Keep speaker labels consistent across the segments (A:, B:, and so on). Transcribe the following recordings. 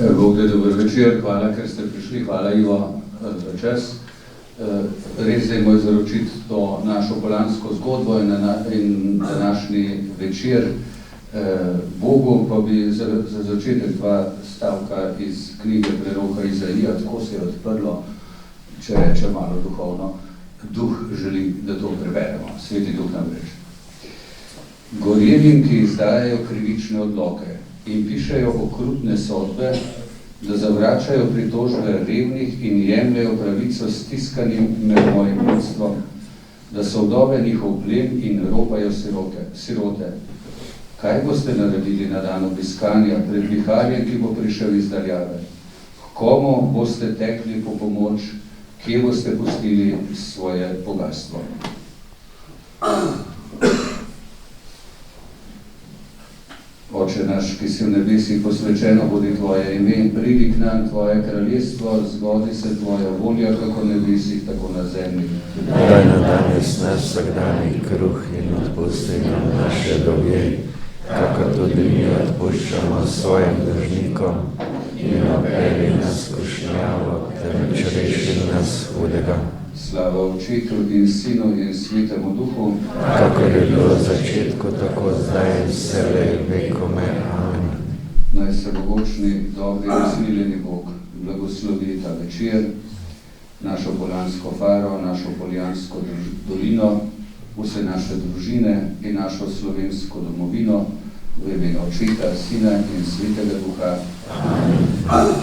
A: Bog da dober večer, hvala, ker ste prišli, hvala Ivo za čas. Res je moj zaročiti to našo polansko zgodbo in današnji večer. Bogu pa bi za začetek dva stavka iz knjige preroka Izaija, tako se je odprlo, če reče malo duhovno, duh želi, da to preberemo, sveti duh nam reče. Gorjenim, ki izdajajo krivične odloke in pišejo okrutne sodbe, da zavračajo pritožbe revnih in jemljajo pravico stiskanim med mojim ljudstvom, da so vdove njihov plen in ropajo sirote. Kaj boste naredili na dan obiskanja pred viharjem, ki bo prišel iz daljave? Komu boste tekli po pomoč, kje boste pustili svoje bogastvo? Oče naš, ki si v nebesih, posvečeno bodi tvoje ime in pridi k nam tvoje kraljestvo, zgodi se tvoja volja, kako v nebesih, tako na zemlji.
B: Daj nam danes naš vsakdanji kruh in odpusti nam naše dolge, kako tudi mi odpuščamo svojim dolžnikom, in ne vpelji nas v skušnjavo, temveč reši nas hudega.
A: Slava Očetu in Sinu in Svetemu Duhu,
B: kako je bilo v začetku, tako zdaj in vselej vekome. Amen.
A: Naj se mogočni, dobri in smiljeni Bog blagoslovi ta večer, našo Poljansko faro, našo Poljansko dolino, vse naše družine in našo slovensko domovino, v imenu Očeta, Sina in Svetega Duha. Amen.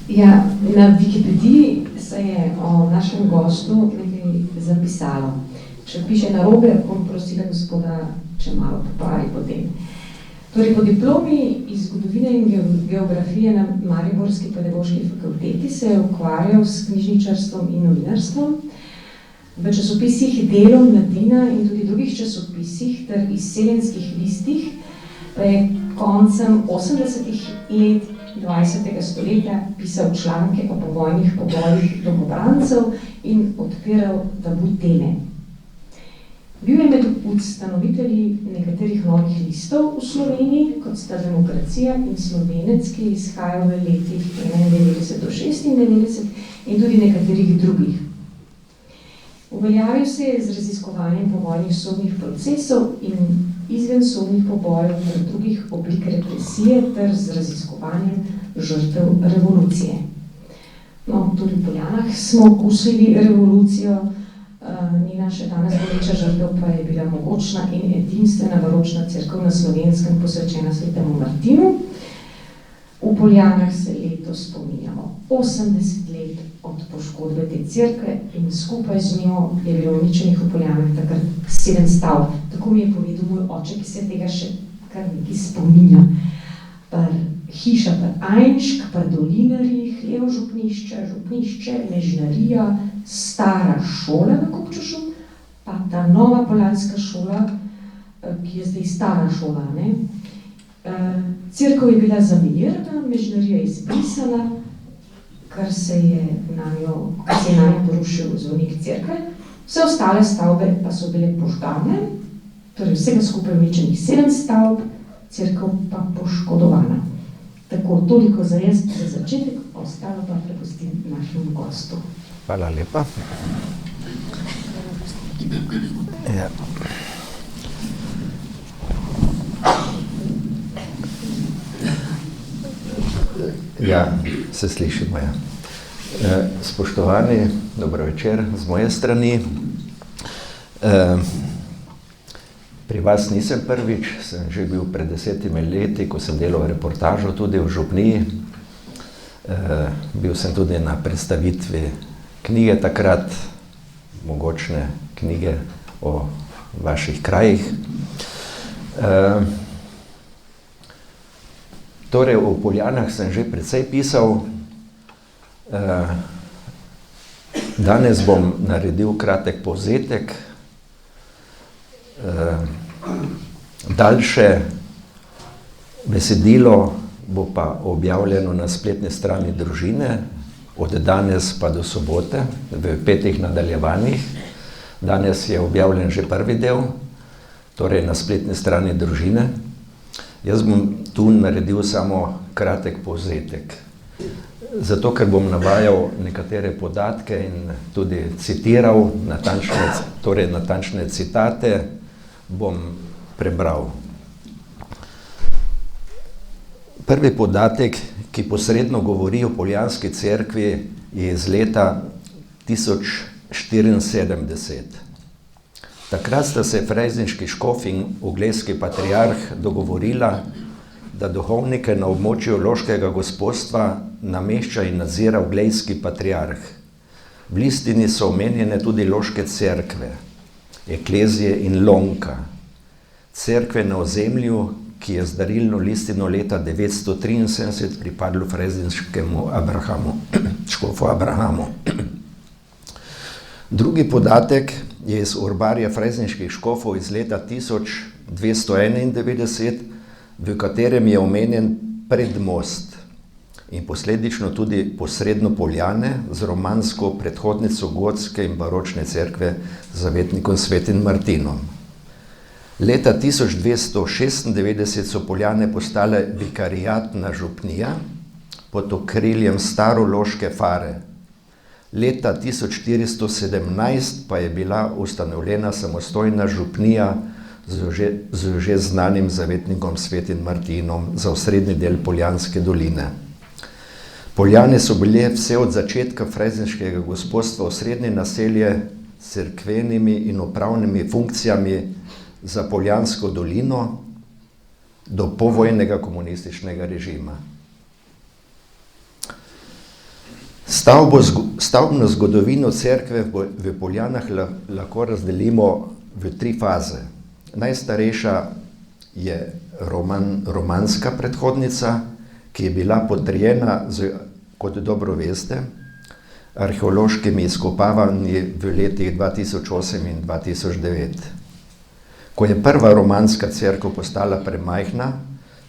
C: Ja, na Wikipediji se je o našem gostu nekaj zapisalo. Če piše narobe, bom prosila gospoda, če malo popravi potem. Torej, po diplomi iz zgodovine in geografije na Mariborski pedagoški fakulteti se je ukvarjal s knjižničarstvom in novinarstvom. V časopisih Delo, Mladina in tudi drugih časopisih ter izseljenskih listih pa je koncem 80-ih let 20. stoletja pisal članke o povojnih pobojih domobrancev in odpiral tabu teme. Bil je med ustanovitelji nekaterih novih listov v Sloveniji, kot sta Demokracija in Slovenec, ki izhajajo v letih 91 do 96 in tudi nekaterih drugih. Uveljavil se je z raziskovanjem povojnih sodnih procesov in izvensodnih pobojev ter drugih oblik represije ter z raziskovanjem žrtev revolucije. No, tudi v Poljanah smo okusili revolucijo, njena še danes boleča žrtev pa je bila mogočna in edinstvena baročna cerkev na Slovenskem, posvečena svetemu Martinu. V Poljanah se letos spominjamo 80 let od poškodbe te cerkve in skupaj z njo je bilo uničenih v Poljanah takrat 7 stavb. Tako mi je povedal moj oče, ki se tega še kar nekaj spominja. Hiša Ajnšk, Dolinarji, hlev župnišče, Mežnarija, stara šola na Kupčušu, pa ta nova poljanska šola, ki je zdaj stara šola. Cerkev je bila zamirna, Mežnarija je izbrisana, kar se je na njo porušil zvonik cerkve. Vse ostale stavbe pa so bile požgane, torej vsega skupaj uničenih 7 stavb, cerkev pa poškodovana. Tako, toliko za začetek, ostalo pa prepustim našemu gostu.
B: Hvala lepa. Ja. Ja, se slišimo, ja. Spoštovani, dobro večer z moje strani. Pri vas nisem prvič, sem že bil pred 10 leti, ko sem delal reportažo tudi v Župniji. Bil sem tudi na predstavitvi knjige takrat, mogočne knjige o vaših krajih. Torej, v Poljanah sem že precej pisal. Danes bom naredil kratek povzetek. Daljše besedilo bo pa objavljeno na spletni strani družine, od danes pa do sobote, v 5 nadaljevanjih. Danes je objavljen že prvi del, torej na spletni strani družine. Jaz bom tu naredil samo kratek povzetek. Zato, ker bom navajal nekatere podatke in tudi citiral natančne citate, bom prebral. Prvi podatek, ki posredno govori o Poljanski cerkvi, je iz leta 1074. Takrat sta se frejzinški škof in uglejski patriarh dogovorila, da duhovnike na območju loškega gospodstva namešča in nadzira uglejski patriarh. V listini so omenjene tudi loške cerkve, eklezije in lonka. Cerkve na ozemlju, ki je z darilno listino leta 973 pripadlo frejzinškemu škofu Abrahamu. Drugi podatek je iz urbarja frejzinških škofov iz leta 1291, v katerem je omenjen predmost in posledično tudi posredno Poljane z romansko predhodnico gotske in baročne cerkve z zavetnikom svetim Martinom. Leta 1296 so Poljane postale vikariatna župnija pod okriljem starološke fare. Leta 1417 pa je bila ustanovljena samostojna župnija z že znanim zavetnikom svetim Martinom za osrednji del Poljanske doline. Poljane so bile vse od začetka frejzinškega gospodstva osrednje naselje s cerkvenimi in upravnimi funkcijami za Poljansko dolino do povojnega komunističnega režima. Stavbno zgodovino cerkve v Poljanah lahko razdelimo v 3 faze. Najstarejša je romanska predhodnica, ki je bila potrjena, kot dobro veste, arheološkimi izkopavanji v letih 2008 in 2009. Ko je prva romanska cerkev postala premajhna,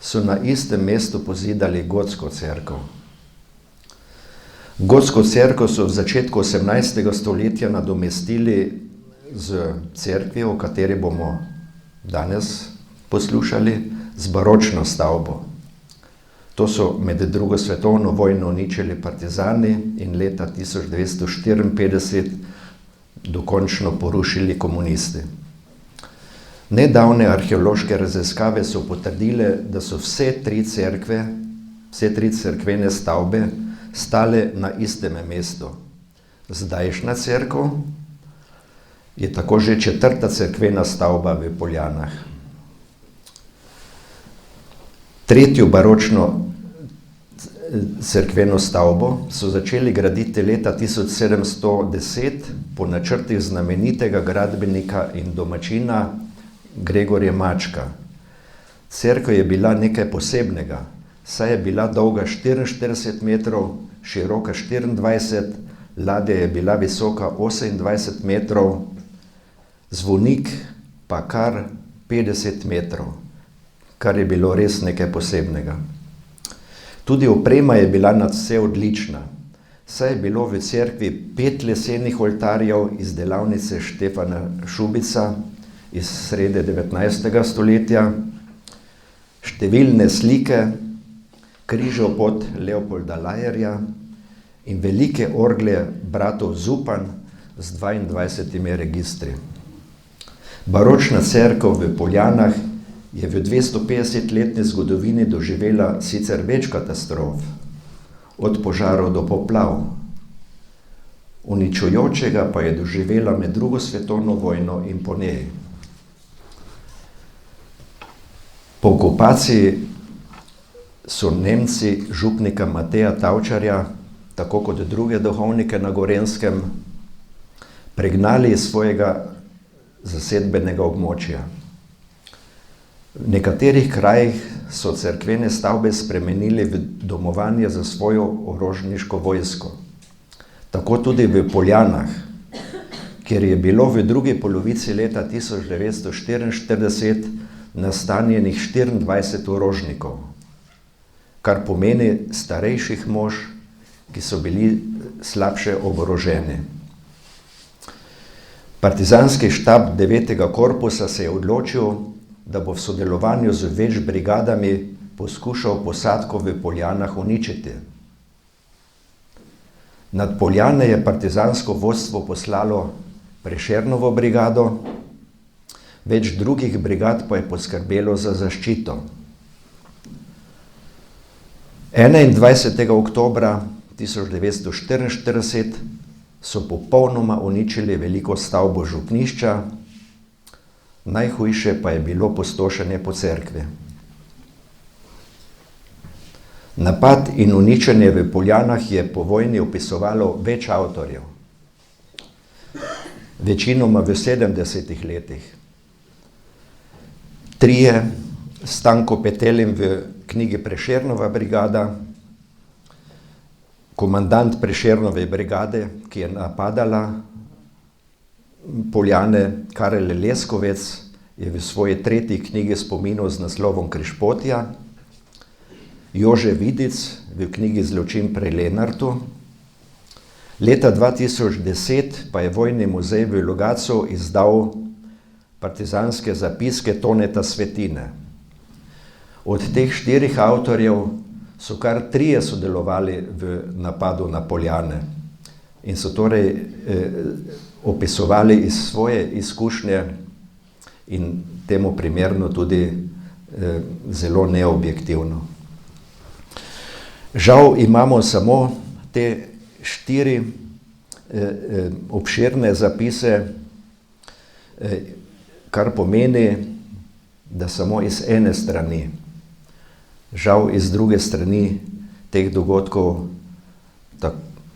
B: so na istem mestu pozidali gotsko cerkev. Gotsko cerkev so v začetku 18. stoletja nadomestili z cerkvijo, o kateri bomo danes poslušali, z baročno stavbo. To so med drugo svetovno vojno uničili partizani in leta 1954 dokončno porušili komunisti. Nedavne arheološke raziskave so potrdile, da so vse tri cerkvene stavbe stale na istem mestu. Zdajšnja cerkev je tako že 4. cerkvena stavba v Poljanah. Tretjo baročno cerkveno stavbo so začeli graditi leta 1710 po načrtih znamenitega gradbenika in domačina Gregorja Mačka. Cerkev je bila nekaj posebnega, saj je bila dolga 44 metrov, široka 24, ladja je bila visoka 28 metrov, zvonik pa kar 50 metrov, kar je bilo res nekaj posebnega. Tudi oprema je bila nadvse odlična, saj je bilo v cerkvi 5 lesenih oltarjev iz delavnice Štefana Šubica iz srede 19. stoletja, številne slike, križov pod Leopolda Lajerja in velike orgle bratov Zupan z 22 registri. Baročna cerkev v Poljanah je v 250-letni zgodovini doživela sicer več katastrof, od požarov do poplav. Uničujočega pa je doživela med drugo svetovno vojno in po njej. Po okupaciji so Nemci župnika Mateja Tavčarja, tako kot druge duhovnike na Gorenjskem, pregnali iz svojega zasedbenega območja. V nekaterih krajih so cerkvene stavbe spremenili v domovanje za svojo orožniško vojsko. Tako tudi v Poljanah, kjer je bilo v drugi polovici leta 1944 nastanjenih 24 orožnikov, kar pomeni starejših mož, ki so bili slabše oboroženi. Partizanski štab 9. korpusa se je odločil, da bo v sodelovanju z več brigadami poskušal posadko v Poljanah uničiti. Nad Poljane je partizansko vodstvo poslalo Prešernovo brigado, več drugih brigad pa je poskrbelo za zaščito. 21. oktobra 1944 so popolnoma uničili veliko stavbo župnišča, najhujše pa je bilo pustošenje po cerkvi. Napad in uničenje v Poljanah je po vojni opisovalo več avtorjev, večinoma v 70. letih. Trije, Stanko Petelin v knjigi Prešernova brigada, komandant Prešernove brigade, ki je napadala Poljane, Karel Leskovec, je v svoji 3. knjigi spominov z naslovom Križpotja, Jože Vidic v knjigi Zločin pri Lenartu. Leta 2010 pa je Vojni muzej v Logatcu izdal partizanske zapiske Toneta Svetine. Od teh 4 avtorjev so kar 3 sodelovali v napadu na Poljane in so torej opisovali iz svoje izkušnje in temu primerno tudi zelo neobjektivno. Žal imamo samo te 4 obširne zapise, kar pomeni, da samo iz ene strani. Žal iz druge strani teh dogodkov,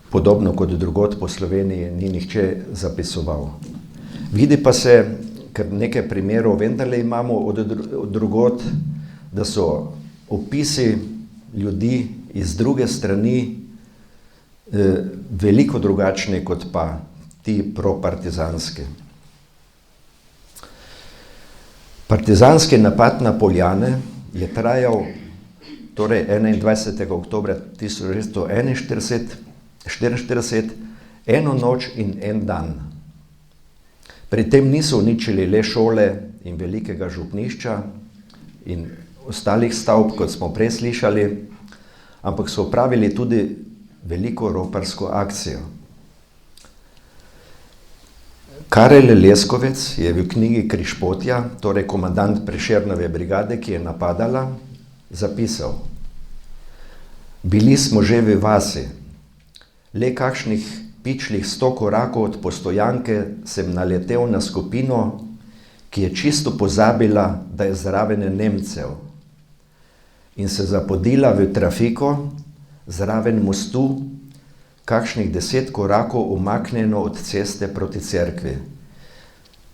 B: podobno kot drugod po Sloveniji, ni nihče zapisoval. Vidi pa se, ker nekaj primerov vendarle imamo od drugod, da so opisi ljudi iz druge strani veliko drugačni kot pa ti propartizanski. Partizanski napad na Poljane je trajal torej 21. oktobra 1944, eno noč in en dan. Pri tem niso uničili le šole in velikega župnišča in ostalih stavb, kot smo prej slišali, ampak so opravili tudi veliko roparsko akcijo. Karel Leskovec je v knjigi Križpotja, torej komandant Prešernove brigade, ki je napadala, zapisal: Bili smo že v vasi, le kakšnih pičlih 100 korakov od Postojanke sem naletel na skupino, ki je čisto pozabila, da je zraven Nemcev, in se zapodila v trafiko zraven mostu, kakšnih 10 korakov umaknjeno od ceste proti cerkvi.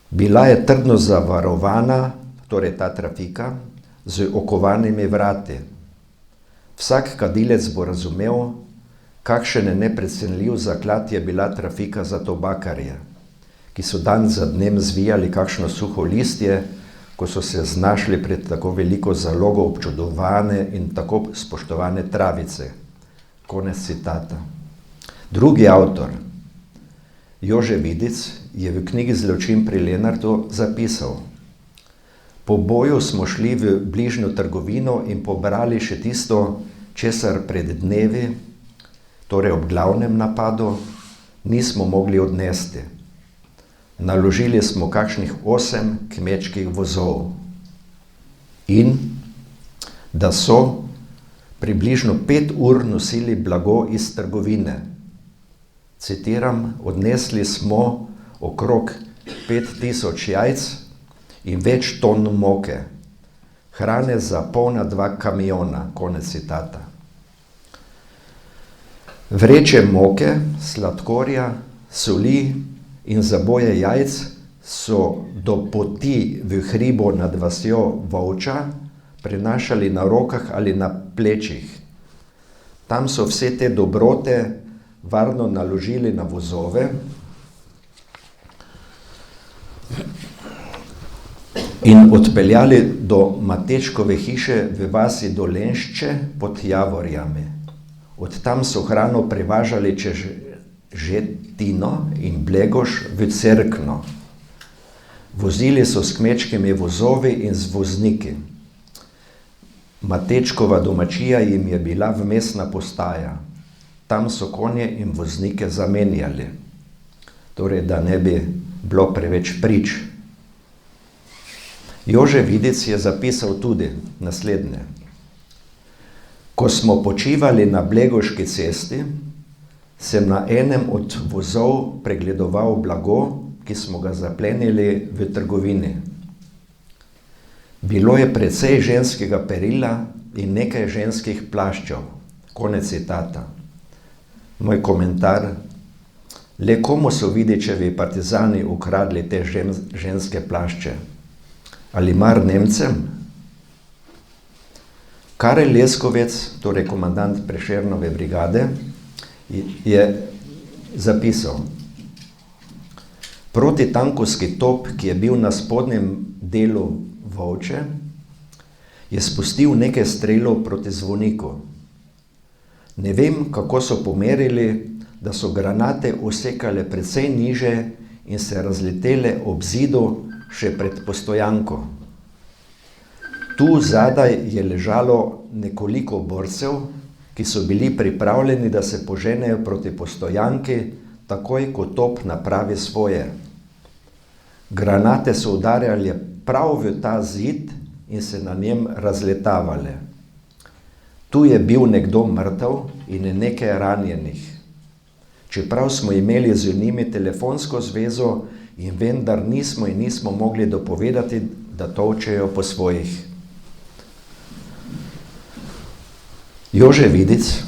B: Bila je trdno zavarovana, torej ta trafika, z okovanimi vrati. Vsak kadilec bo razumel, kakšen neprecenljiv zaklad je bila trafika za tobakarje, ki so dan za dnem zvijali kakšno suho listje, ko so se znašli pred tako veliko zalogo občudovane in tako spoštovane travice. Konec citata. Drugi avtor, Jože Vidic, je v knjigi Zločin pri Lenartu zapisal: Po boju smo šli v bližnjo trgovino in pobrali še tisto, česar pred dnevi, torej ob glavnem napadu, nismo mogli odnesti. Naložili smo kakšnih 8 kmečkih vozov in da so približno 5 ur nosili blago iz trgovine. Citiram: odnesli smo okrog 5000 jajc in več ton moke, hrane za polna 2 kamiona, konec citata. Vreče moke, sladkorja, soli in zaboje jajc so do poti v hribo nad vasjo Volča prenašali na rokah ali na plečih. Tam so vse te dobrote varno naložili na vozove in odpeljali do Matečkove hiše v vasi Dolenšče pod Javorjami. Od tam so hrano prevažali čez Žetino in Blegoš v Cerkno. Vozili so s kmečkimi vozovi in z vozniki. Matečkova domačija jim je bila vmesna postaja. Tam so konje in voznike zamenjali. Torej, da ne bi bilo preveč prič. Jože Vidic je zapisal tudi naslednje. Ko smo počivali na Blegoški cesti, sem na enem od vozov pregledoval blago, ki smo ga zaplenili v trgovini. Bilo je precej ženskega perila in nekaj ženskih plaščev. Konec citata. Moj komentar. Le komu so Vidičevi partizani ukradli te ženske plašče? Ali mar Nemcem? Karel Leskovec, torej komandant Prešernove brigade, je zapisal: protitankovski top, ki je bil na spodnjem delu Volče, je spustil nekaj strelov proti zvoniku. Ne vem, kako so pomerili, da so granate usekale precej niže in se razletele ob zidu še pred postojanko. Tu zadaj je ležalo nekoliko borcev, ki so bili pripravljeni, da se poženejo proti postojanki, takoj ko top napravi svoje. Granate so udarjale prav v ta zid in se na njem razletavale. Tu je bil nekdo mrtev in nekaj ranjenih. Čeprav smo imeli z njimi telefonsko zvezo in vendar nismo mogli dopovedati, da tolčejo po svojih. Jože Vidic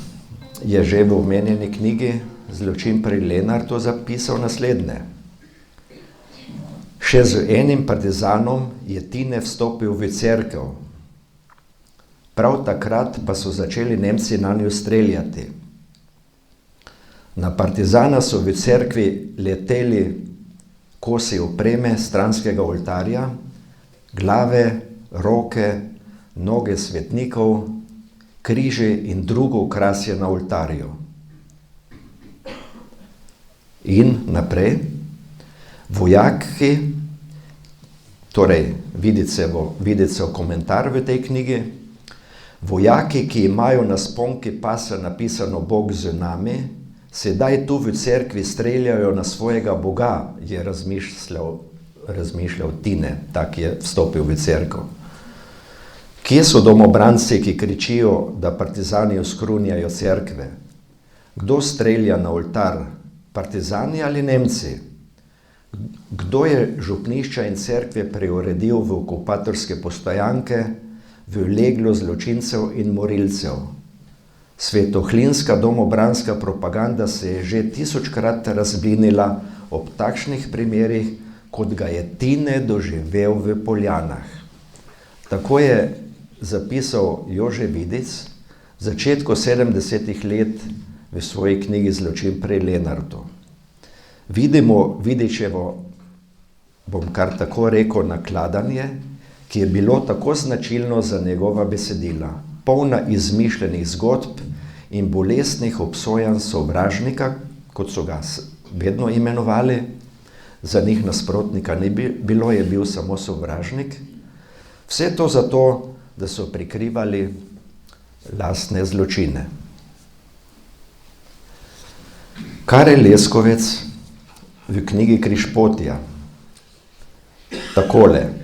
B: je že v omenjeni knjigi Zločin pri Lenartu zapisal naslednje. Še z enim partizanom je Tine vstopil v cerkev. Prav takrat pa so začeli Nemci nanjo streljati. Na partizana so v cerkvi leteli kosi opreme stranskega oltarja, glave, roke, noge svetnikov, križi in drugo okrasje na oltarju. In naprej, vojaki, torej Vidicov komentar v tej knjigi, vojaki, ki imajo na sponki pasa napisano Bog z nami, sedaj tu v cerkvi streljajo na svojega Boga, je razmišljal Tine, tak je vstopil v cerkev. Kje so domobranci, ki kričijo, da partizani oskrunjajo cerkve? Kdo strelja na oltar? Partizani ali Nemci? Kdo je župnišča in cerkve preuredil v okupatorske postojanke, v leglo zločincev in morilcev? Svetohlinska domobranska propaganda se je že 1000-krat razblinila ob takšnih primerih, kot ga je Tine doživel v Poljanah. Tako je zapisal Jože Vidic v začetku 70-ih let v svoji knjigi Zločin pri Lenartu. Vidimo Vidičevo, bom kar tako rekel, nakladanje, ki je bilo tako značilno za njegova besedila, polna izmišljenih zgodb in bolestnih obsojanj sovražnika, kot so ga vedno imenovali, za njih nasprotnika ni bilo, je bil samo sovražnik. Vse to zato, da so prikrivali lastne zločine. Karel Leskovec v knjigi Križpotja takole: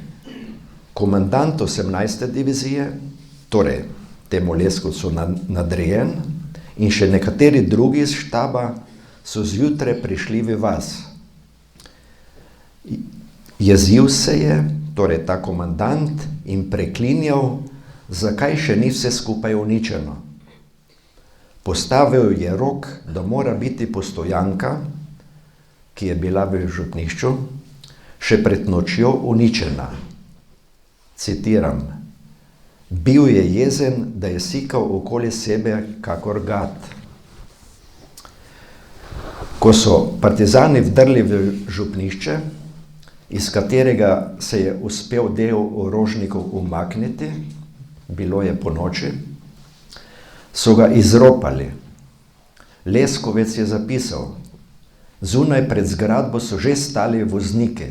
B: komandant 18. divizije, torej temu Leskovcu nadrejen, in še nekateri drugi iz štaba so zjutraj prišli v vas. Jezil se je, torej ta komandant, in preklinjal, zakaj še ni vse skupaj uničeno. Postavil je rok, da mora biti postojanka, ki je bila v župnišču, še pred nočjo uničena. Citiram: bil je jezen, da je sikal okoli sebe kakor gad. Ko so partizani vdrli v župnišče, iz katerega se je uspel del orožnikov umakniti, bilo je ponoči, so ga izropali. Leskovec je zapisal: zunaj pred zgradbo so že stali vozniki.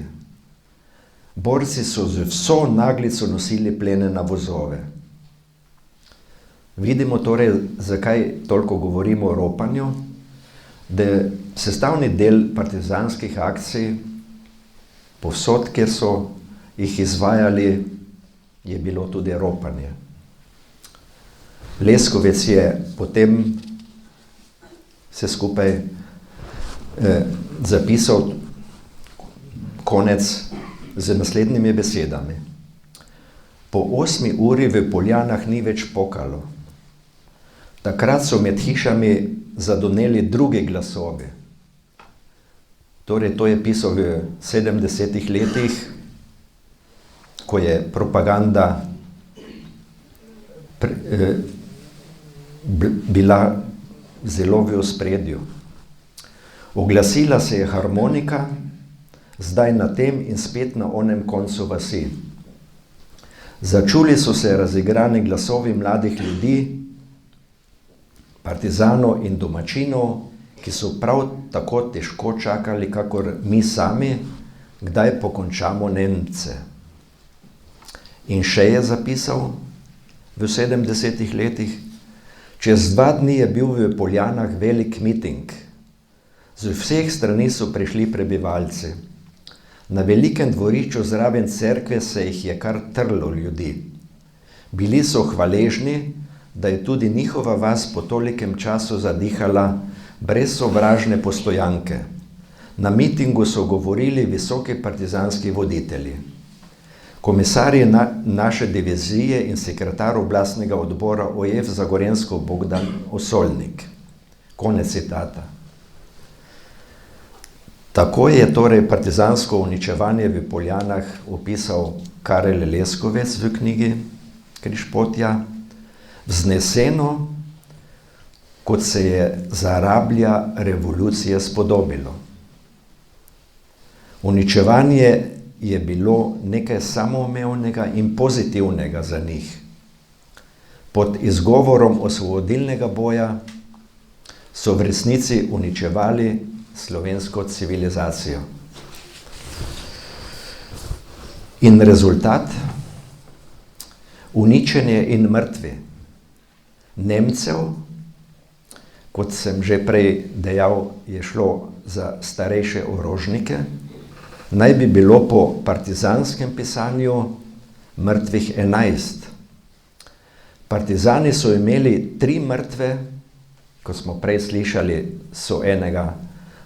B: Borci so z vso naglico nosili plenjene vozove. Vidimo torej, zakaj toliko govorimo o ropanju, da je sestavni del partizanskih akcij, povsod, kjer so jih izvajali, je bilo tudi ropanje. Leskovec je potem vse skupaj zapisal konec z naslednjimi besedami. Po 8 uri v Poljanah ni več pokalo. Takrat so med hišami zadoneli drugi glasovi. Torej, to je pisal v 70-ih letih, ko je propaganda bila zelo v ospredju. Oglasila se je harmonika, zdaj na tem in spet na onem koncu vasi. Začuli so se razigrani glasovi mladih ljudi, partizanov in domačinov, ki so prav tako težko čakali, kakor mi sami, kdaj pokončamo Nemce. In še je zapisal v 70-ih letih, čez 2 dni je bil v Poljanah velik miting. Z vseh strani so prišli prebivalci. Na velikem dvorišču zraven cerkve se jih je kar trlo ljudi. Bili so hvaležni, da je tudi njihova vas po tolikem času zadihala brez sovražne postojanke. Na mitingu so govorili visoki partizanski voditelji. Komisar je naše divizije in sekretar oblastnega odbora OF za Gorenjsko Bogdan Osolnik. Konec citata. Tako je torej partizansko uničevanje v Poljanah opisal Karel Leskovec v knjigi Križpotja, vzneseno, kot se je za rablja revolucije spodobilo. Uničevanje je bilo nekaj samoumevnega in pozitivnega za njih. Pod izgovorom osvobodilnega boja so v resnici uničevali slovensko civilizacijo. In rezultat? Uničenje in mrtvi. Nemcev, kot sem že prej dejal, je šlo za starejše orožnike, naj bi bilo po partizanskem pisanju mrtvih 11. Partizani so imeli 3 mrtve, kot smo prej slišali, so enega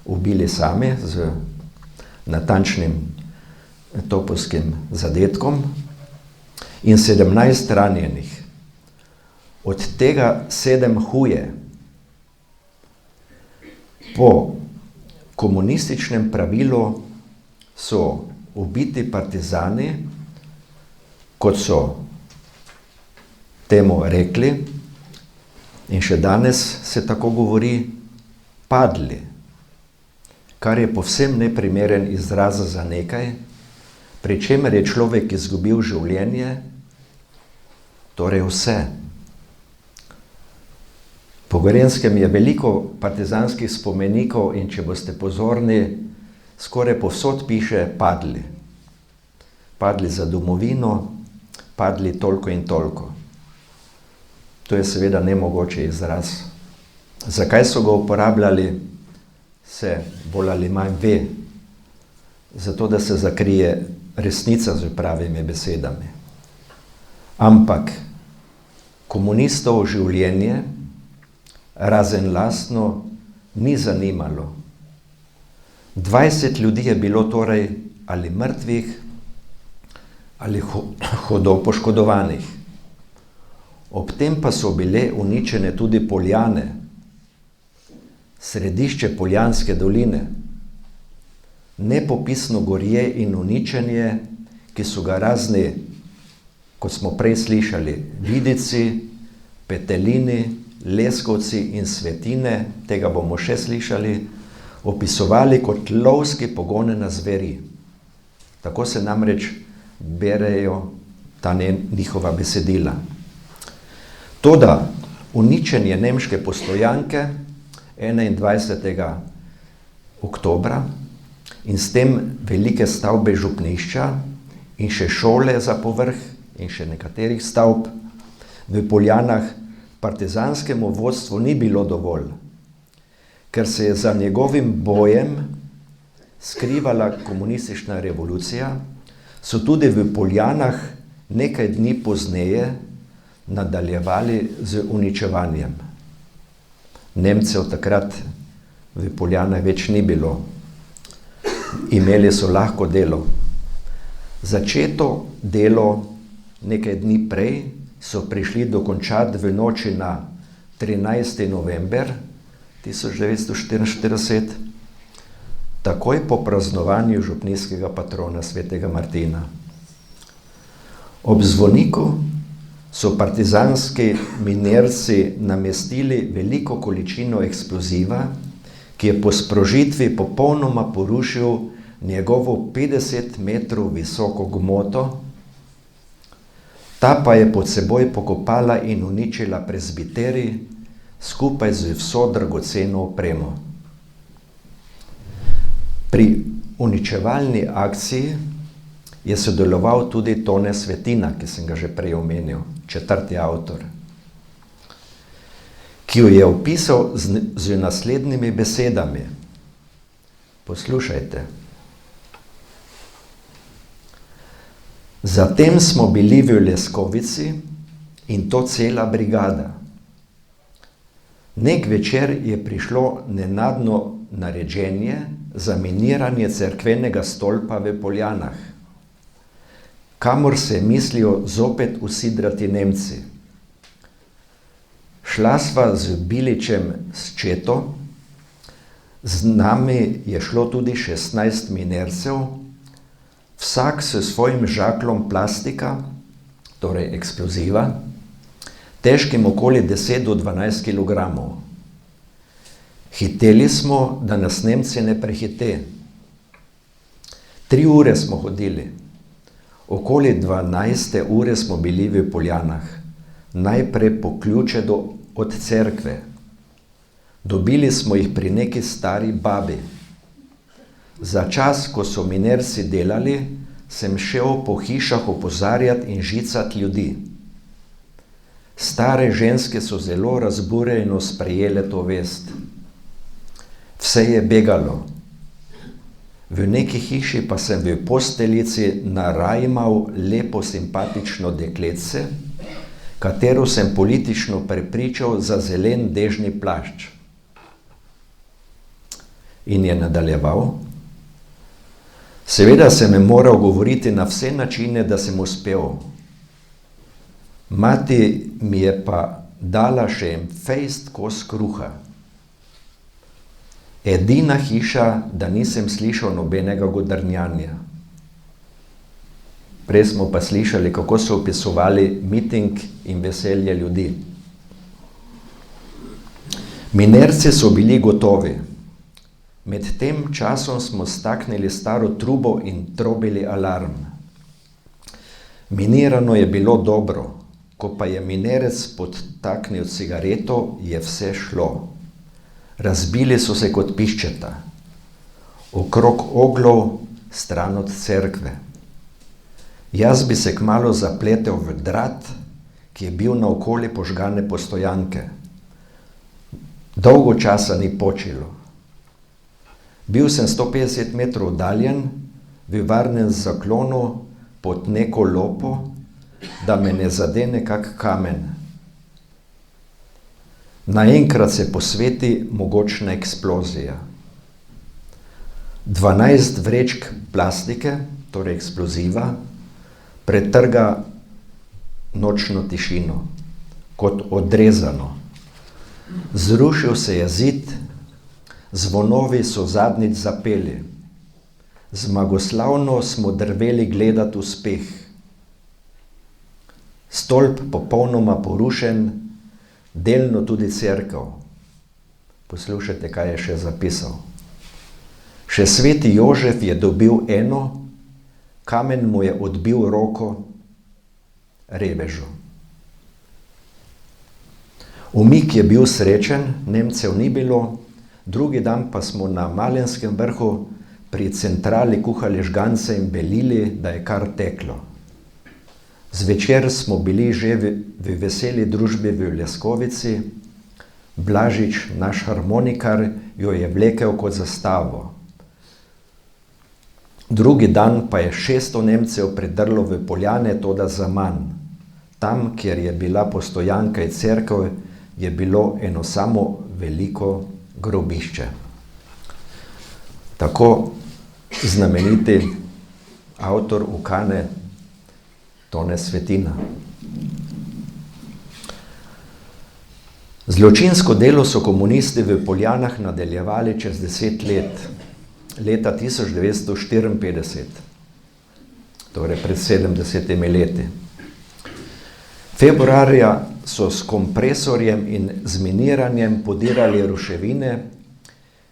B: ubili sami z natančnim topovskim zadetkom in 17 ranjenih. Od tega 7 huje. Po komunističnem pravilu so ubiti partizani, kot so temu rekli, in še danes se tako govori, padli, kar je povsem neprimeren izraz za nekaj, pri čemer je človek izgubil življenje, torej vse. Po Gorenjskem je veliko partizanskih spomenikov in če boste pozorni, skoraj povsod piše padli. Padli za domovino, padli toliko in toliko. To je seveda nemogoče izraz. Zakaj so ga uporabljali, se bolj ali manj ve. Zato, da se zakrije resnica z pravimi besedami. Ampak komunistov življenje, razen lastno, ni zanimalo. 20 ljudi je bilo torej ali mrtvih, ali hudo poškodovanih. Ob tem pa so bile uničene tudi Poljane, središče Poljanske doline, nepopisno gorje in uničenje, ki so ga razni, kot smo prej slišali, Vidici, Petelini, Leskovci in Svetine, tega bomo še slišali, opisovali kot lovski pogone na zveri. Tako se namreč berejo ta njihova besedila. Toda uničenje nemške postojanke 21. oktobra in s tem velike stavbe župnišča in še šole za povrh in še nekaterih stavb. V Poljanah partizanskemu vodstvu ni bilo dovolj, ker se je za njegovim bojem skrivala komunistična revolucija, so tudi v Poljanah nekaj dni pozneje nadaljevali z uničevanjem. Nemcev takrat v Poljanah več ni bilo. Imeli so lahko delo. Začeto delo nekaj dni prej so prišli dokončati v noči na 13. november 1944, takoj po praznovanju župnijskega patrona svetega Martina. Ob zvoniku so partizanski minerci namestili veliko količino eksploziva, ki je po sprožitvi popolnoma porušil njegovo 50 metrov visoko gmoto, ta pa je pod seboj pokopala in uničila prezbiterij skupaj z vso dragoceno opremo. Pri uničevalni akciji je sodeloval tudi Tone Svetina, ki sem ga že prej omenil, 4. avtor, ki jo je opisal z naslednjimi besedami. Poslušajte. Zatem smo bili v Leskovici in to cela brigada. Nek večer je prišlo nenadno naređenje za miniranje cerkvenega stolpa v Poljanah, kamor se mislijo zopet usidrati Nemci. Šla sva z Biličem s četo, z nami je šlo tudi 16 minercev, vsak s svojim žaklom plastika, torej eksploziva, težkim okoli 10 do 12 kilogramov. Hiteli smo, da nas Nemci ne prehite. 3 ure smo hodili. Okoli 12. ure smo bili v Poljanah, najprej po ključe od cerkve. Dobili smo jih pri neki stari babi. Za čas, ko so minerci delali, sem šel po hišah opozarjati in žicati ljudi. Stare ženske so zelo razburjeno sprejele to vest. Vse je begalo. V neki hiši pa sem v posteljici narajmal lepo simpatično dekletce, katero sem politično prepričal za zelen dežni plašč. In je nadaljeval. Seveda sem me moral govoriti na vse načine, da sem uspel. Mati mi je pa dala še en fejst kos kruha. Edina hiša, da nisem slišal nobenega godrnjanja. Prej smo pa slišali, kako so opisovali miting in veselje ljudi. Minerci so bili gotovi. Med tem časom smo staknili staro trubo in trobili alarm. Minirano je bilo dobro, ko pa je minerec podtaknil cigareto, je vse šlo. Razbili so se kot piščeta, okrog oglov, stran od cerkve. Jaz bi se kmalu zapletel v drat, ki je bil naokoli požgane postojanke. Dolgo časa ni počilo. Bil sem 150 metrov oddaljen, v varnem zaklonu pod neko lopo, da me ne zadene kak kamen. Naenkrat se posveti mogočna eksplozija. 12 vrečk plastike, torej eksploziva, pretrga nočno tišino, kot odrezano. Zrušil se je zid, zvonovi so zadnjič zapeli. Zmagoslavno smo drveli gledati uspeh. Stolp popolnoma porušen, delno tudi cerkev. Poslušajte, kaj je še zapisal. Še sveti Jožef je dobil eno, kamen mu je odbil roko, revežu. Umik je bil srečen, Nemcev ni bilo, drugi dan pa smo na Malenskem vrhu pri centrali kuhali žgance in belili, da je kar teklo. Zvečer smo bili že v veseli družbi v Leskovici. Blažič, naš harmonikar, jo je vlekel kot zastavo. Drugi dan pa je 600 Nemcev pridrlo v Poljane, toda zaman. Tam, kjer je bila Postojanka in cerkev, je bilo eno samo veliko grobišče. Tako znameniti avtor ukane Tone Svetina. Zločinsko delo so komunisti v Poljanah nadaljevali čez 10 let, leta 1954, torej pred 70 leti. Februarja so s kompresorjem in z miniranjem podirali ruševine,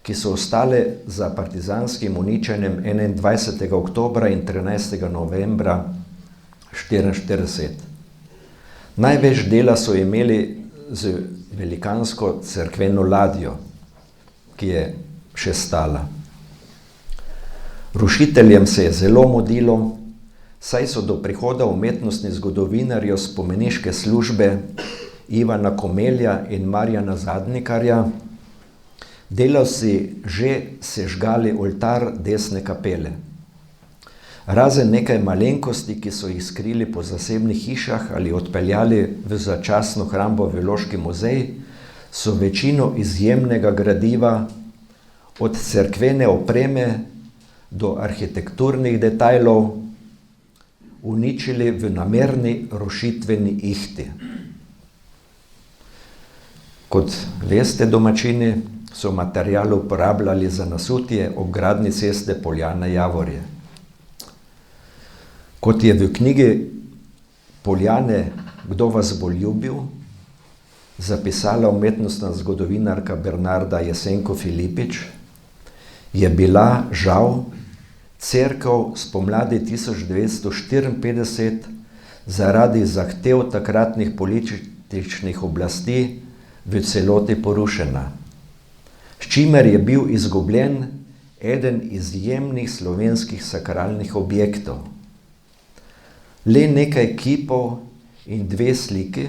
B: ki so ostale za partizanskim uničenjem 21. oktobra in 13. novembra 1944. Največ dela so imeli z velikansko cerkveno ladjo, ki je še stala. Rušiteljem se je zelo mudilo, saj so do prihoda umetnostnih zgodovinarjev spomeniške službe Ivana Komelja in Marjana Zadnikarja delavci že sežgali oltar desne kapele. Razen nekaj malenkosti, ki so jih skrili po zasebnih hišah ali odpeljali v začasno hrambo v Loški muzej, so večino izjemnega gradiva, od cerkvene opreme do arhitekturnih detajlov, uničili v namerni rušitveni ihti. Kot veste, domačini, so material uporabljali za nasutje ob gradnji ceste Poljane-Javorje. Kot je v knjigi Poljane, kdo vas bo ljubil, zapisala umetnostna zgodovinarka Bernarda Jesenko Filipič, je bila žal cerkev spomladi 1954 zaradi zahtev takratnih političnih oblasti v celoti porušena, s čimer je bil izgubljen eden izjemnih slovenskih sakralnih objektov. Le nekaj kipov in 2 sliki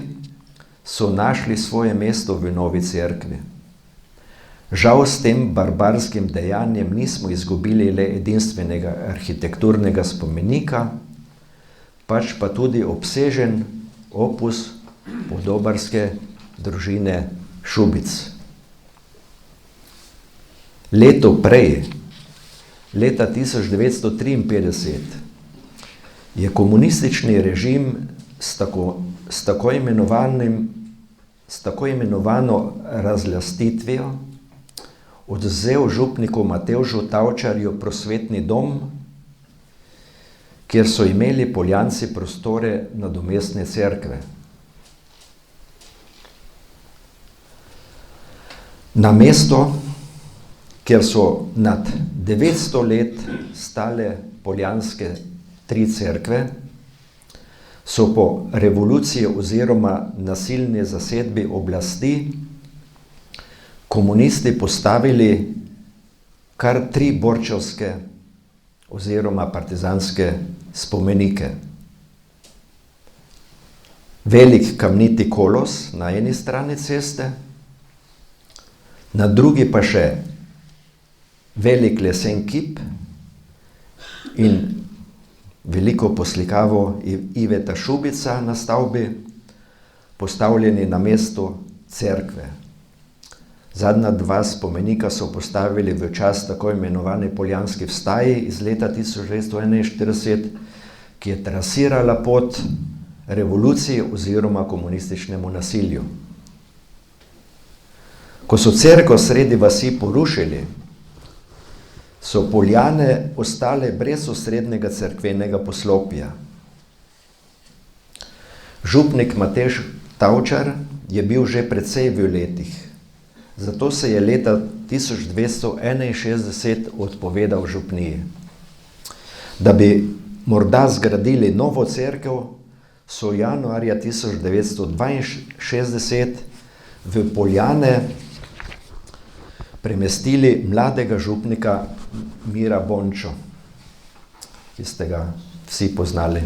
B: so našli svoje mesto v novi cerkvi. Žal s tem barbarskim dejanjem nismo izgubili le edinstvenega arhitekturnega spomenika, pač pa tudi obsežen opus podobarske družine Šubic. Leto prej, leta 1953, je komunistični režim s tako imenovano razlastitvijo odvzel župniku Matevžu Tavčarju prosvetni dom, kjer so imeli Poljanci prostore nadomestne cerkve. Na mesto, kjer so nad 900 let stale poljanske 3 cerkve, so po revoluciji oziroma nasilni zasedbi oblasti komunisti postavili kar 3 borčevske oziroma partizanske spomenike. Velik kamniti kolos na eni strani ceste, na drugi pa še velik lesen kip in veliko poslikavo Iveta Šubica na stavbi, postavljeni na mestu cerkve. Zadnja 2 spomenika so postavili v čas tako imenovane poljanski vstaji iz leta 1941, ki je trasirala pot revoluciji oziroma komunističnemu nasilju. Ko so cerkev sredi vasi porušili, so Poljane ostale brez osrednjega cerkvenega poslopja. Župnik Matevž Tavčar je bil že precej v letih, zato se je leta 1261 odpovedal župniji. Da bi morda zgradili novo cerkev, so januarja 1962 v Poljane premestili mladega župnika
D: Mira Bončo, ki ste ga vsi poznali.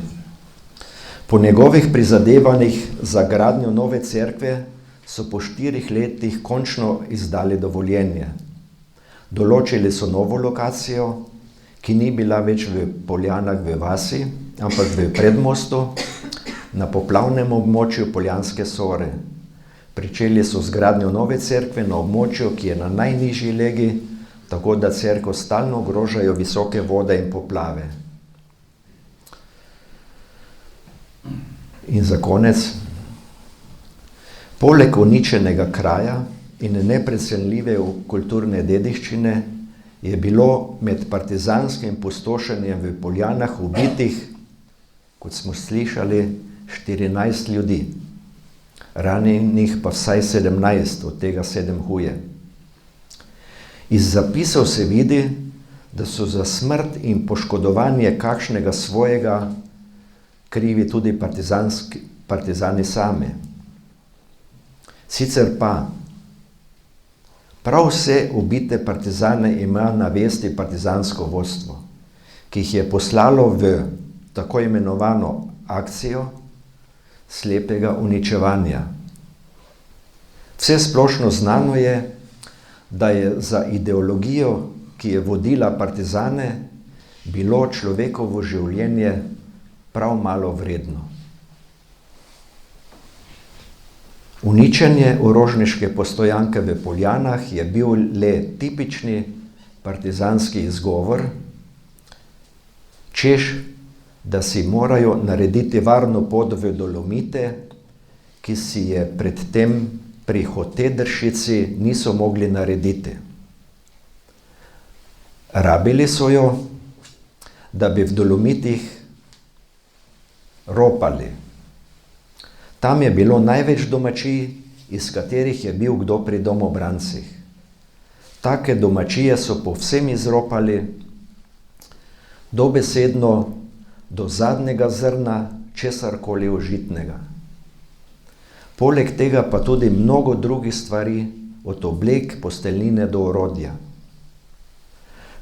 D: Po njegovih prizadevanjih za gradnjo nove cerkve so po 4 letih končno izdali dovoljenje. Določili so novo lokacijo, ki ni bila več v Poljanah v vasi, ampak v Predmostu, na poplavnem območju Poljanske Sore. Pričeli so z gradnjo nove cerkve na območju, ki je na najnižji legi, tako da cerkev stalno ogrožajo visoke vode in poplave. In za konec, poleg uničenega kraja in neprecenljive kulturne dediščine je bilo med partizanskim pustošenjem v Poljanah ubitih, kot smo slišali, 14 ljudi, ranjenih pa vsaj 17, od tega 7 huje. Iz zapisov se vidi, da so za smrt in poškodovanje kakšnega svojega krivi tudi partizani sami. Sicer pa prav vse ubite partizane ima na vesti partizansko vodstvo, ki jih je poslalo v tako imenovano akcijo slepega uničevanja. Vse splošno znano je, da je za ideologijo, ki je vodila partizane, bilo človekovo življenje prav malo vredno. Uničenje orožniške postojanke v Poljanah je bil le tipični partizanski izgovor, češ, da si morajo narediti varno pot v Dolomite, ki si je predtem pri Hotedršici niso mogli narediti. Rabili so jo, da bi v Dolomitih ropali. Tam je bilo največ domačij, iz katerih je bil kdo pri domobrancih. Take domačije so povsem izropali, dobesedno do zadnjega zrna česarkoli užitnega. Poleg tega pa tudi mnogo drugih stvari, od oblek, posteljnine do orodja.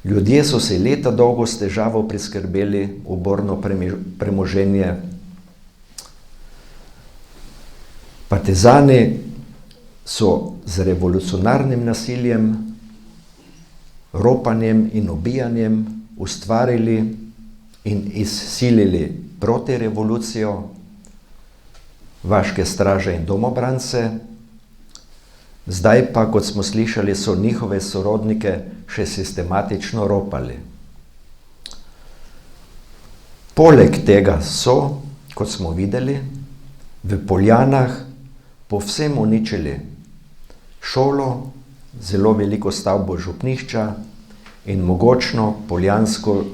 D: Ljudje so si leta dolgo s težavo priskrbeli uborno premoženje. Partizani so z revolucionarnim nasiljem, ropanjem in ubijanjem ustvarili in izsilili protirevolucijo, vaške straže in domobrance. Zdaj pa, kot smo slišali, so njihove sorodnike še sistematično ropali. Poleg tega so, kot smo videli, v Poljanah povsem uničili šolo, zelo veliko stavbo župnišča in mogočno poljansko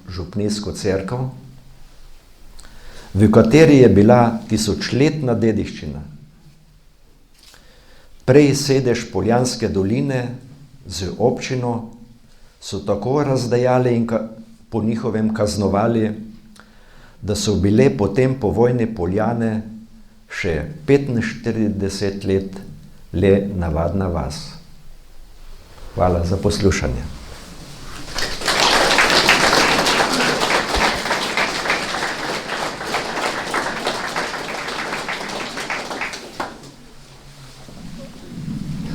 D: župnijsko cerkev, v kateri je bila tisočletna dediščina. Prej sedež Poljanske doline z občino so tako razdajali in po njihovem kaznovali, da so bile potem po vojni Poljane še 45 let le navadna vas. Hvala za poslušanje.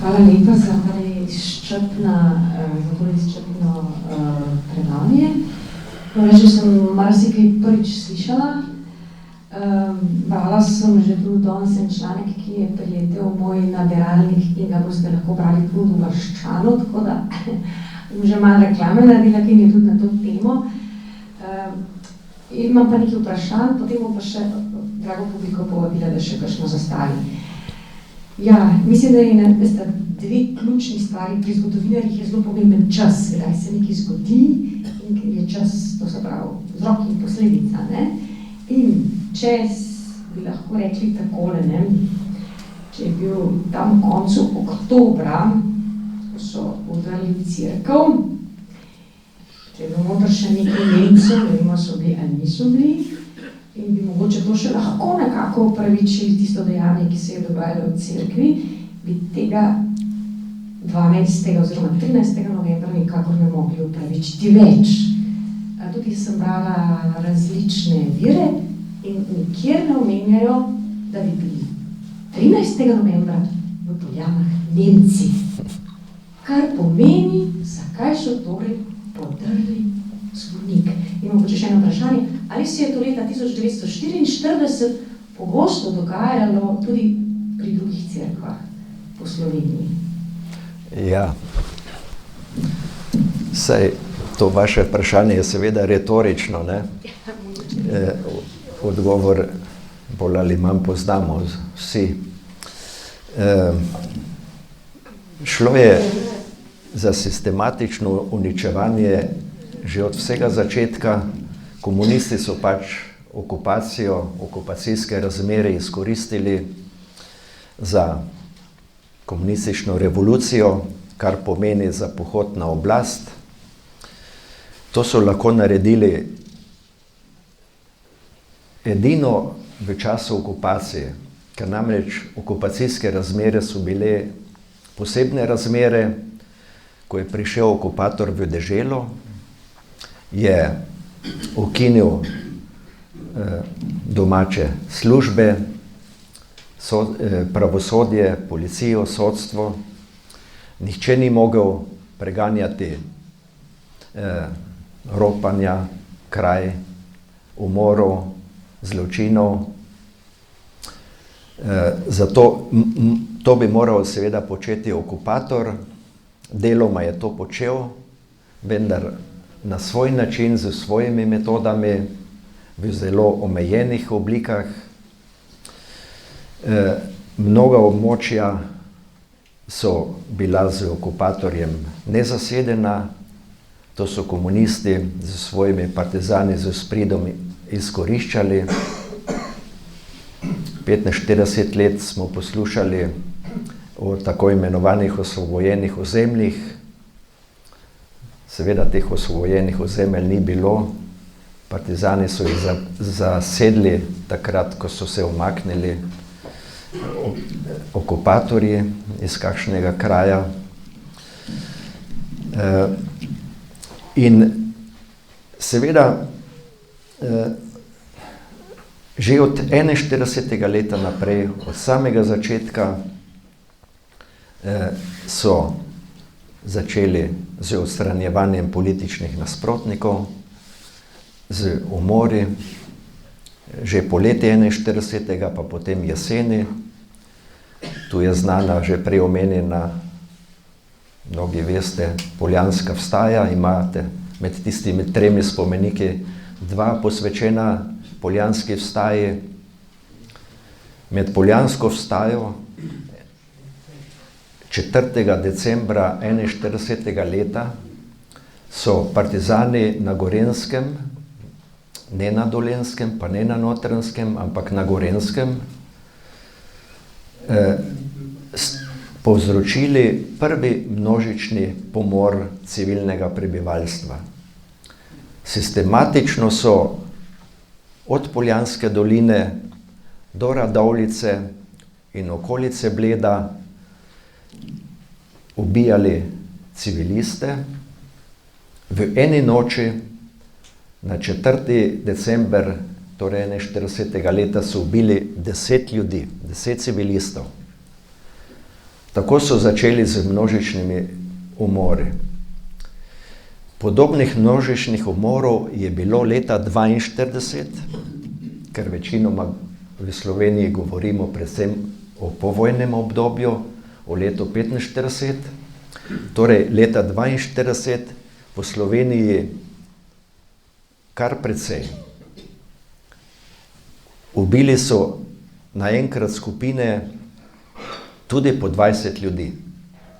C: Hvala lepa za tole izčrpno predavanje. Reči, sem marsikaj prvič slišala. Brala sem že tudi danes en članek, ki je priletel v moj nabiralnik in ga boste lahko brali tudi v Vaščanu, tako da že malo reklame naredila, ki je tudi na to temo. Imam pa nekaj vprašanj, potem bom pa še drago publiko povabila, da še kakšno zastavi. Ja, mislim, da sta dve ključni stvari pri zgodovinarjih je zelo pomemben čas, kdaj se nekaj zgodi in ker je čas, to se pravi, vzrok in posledica, ne? In če bi lahko rekli takole, ne? Če je bil tam v koncu oktobra, ko so udarili cerkev, če je bil noter še nekaj Nemcev, ne vemo, so bili ali niso bili, in bi mogoče to še lahko nekako upravičili tisto dejanje, ki se je dogajalo v cerkvi, bi tega 12. oziroma 13. novembra nikakor ne mogli upravičiti več. Tudi sem brala različne vire in nikjer ne omenjajo, da bi bili 13. novembra v Poljanah Nemci. Kar pomeni, zakaj so torej podrli zvonik. In mogoče še eno vprašanje, ali se je to leta 1944 pogosto dogajalo tudi pri drugih cerkvah po Sloveniji?
D: Ja, saj to vaše vprašanje je seveda retorično, ne? Odgovor bolj ali manj poznamo vsi. Šlo je za sistematično uničevanje že od vsega začetka. Komunisti so pač okupacijske razmere izkoristili za komunistično revolucijo, kar pomeni za pohod na oblast. To so lahko naredili edino v času okupacije, ker namreč okupacijske razmere so bile posebne razmere. Ko je prišel okupator v deželo, je ukinil domače službe, pravosodje, policijo, sodstvo. Nihče ni mogel preganjati ropanja, kraj, umorov, zločinov. Zato to bi moral seveda početi okupator. Deloma je to počel, vendar na svoj način, z svojimi metodami, v zelo omejenih oblikah. Mnoga območja so bila z okupatorjem nezasedena, to so komunisti z svojimi partizani z spridom izkoriščali. 45 let smo poslušali o tako imenovanih osvobojenih ozemljih. Seveda teh osvobojenih ozemelj ni bilo. Partizani so jih zasedli takrat, ko so se umaknili okupatorji iz kakšnega kraja. In seveda že od 41. leta naprej, od samega začetka, so začeli z odstranjevanjem političnih nasprotnikov, z umori, že poleti 41. pa potem jeseni. Tu je znana, že prej omenjena, mnogi veste, Poljanska vstaja. Imate med tistimi 3 spomeniki 2 posvečena Poljanski vstaji. Med Poljansko vstajo 4. decembra 41. leta so partizani na Gorenjskem, ne na Dolenjskem, pa ne na Notranjskem, ampak na Gorenjskem, povzročili prvi množični pomor civilnega prebivalstva. Sistematično so od Poljanske doline do Radovljice in okolice Bleda ubijali civiliste. V eni noči na 4. december, torej 41. leta, so ubili 10 ljudi, 10 civilistov. Tako so začeli z množičnimi umori. Podobnih množičnih umorov je bilo leta 1942, ker večinoma v Sloveniji govorimo predvsem o povojnem obdobju, o letu 1945. Torej leta 1942 po Sloveniji kar precej. Ubili so naenkrat skupine tudi po 20 ljudi,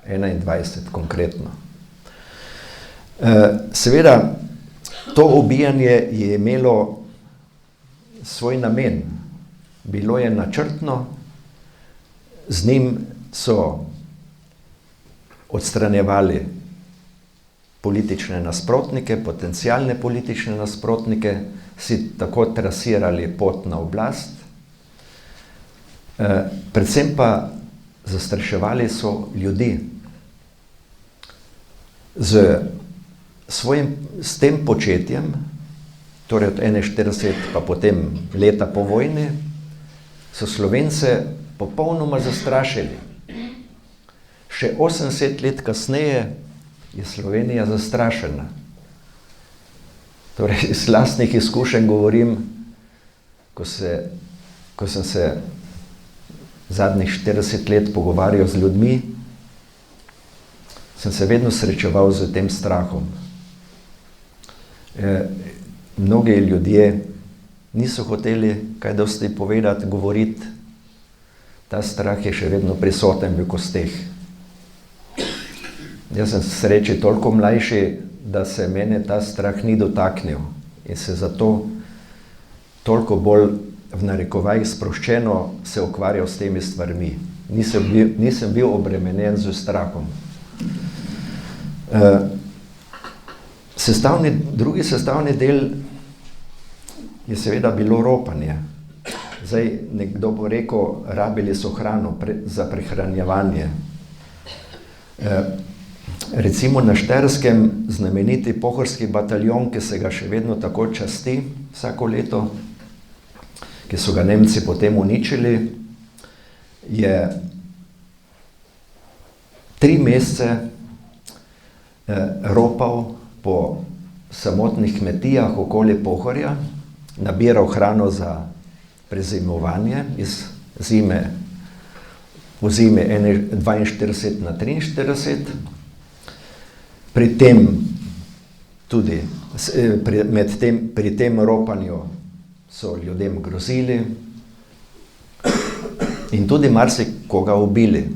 D: 21 konkretno. Seveda, to ubijanje je imelo svoj namen. Bilo je načrtno, z njim so odstranjevali politične nasprotnike, potencialne politične nasprotnike, si tako trasirali pot na oblast, predvsem pa zastraševali so ljudi. s tem početjem, torej od 41 pa potem leta po vojni, so Slovence popolnoma zastrašili. Še 80 let kasneje je Slovenija zastrašena. Torej, iz lastnih izkušenj govorim, ko sem se zadnjih 40 let pogovarjal z ljudmi, sem se vedno srečeval z tem strahom. Mnogi ljudje niso hoteli kaj dosti povedati, govoriti. Ta strah je še vedno prisoten v kosteh. Jaz sem sreči toliko mlajši, da se mene ta strah ni dotaknil in se zato toliko bolj v narekovajih sproščeno se ukvarjal s temi stvarmi. Nisem bil obremenjen z strahom. Drugi sestavni del je seveda bilo ropanje. Zdaj, nekdo bo rekel, rabili so hrano za prehranjevanje. Recimo na Štajerskem znameniti pohorski bataljon, ki se ga še vedno tako časti vsako leto, ki so ga Nemci potem uničili, je 3 mesece ropal po samotnih kmetijah okoli Pohorja, nabiral hrano za prezimovanje iz zime, v zime 42 na 43. Pri tem tudi, pri tem ropanju so ljudem grozili in tudi marsikoga ubili.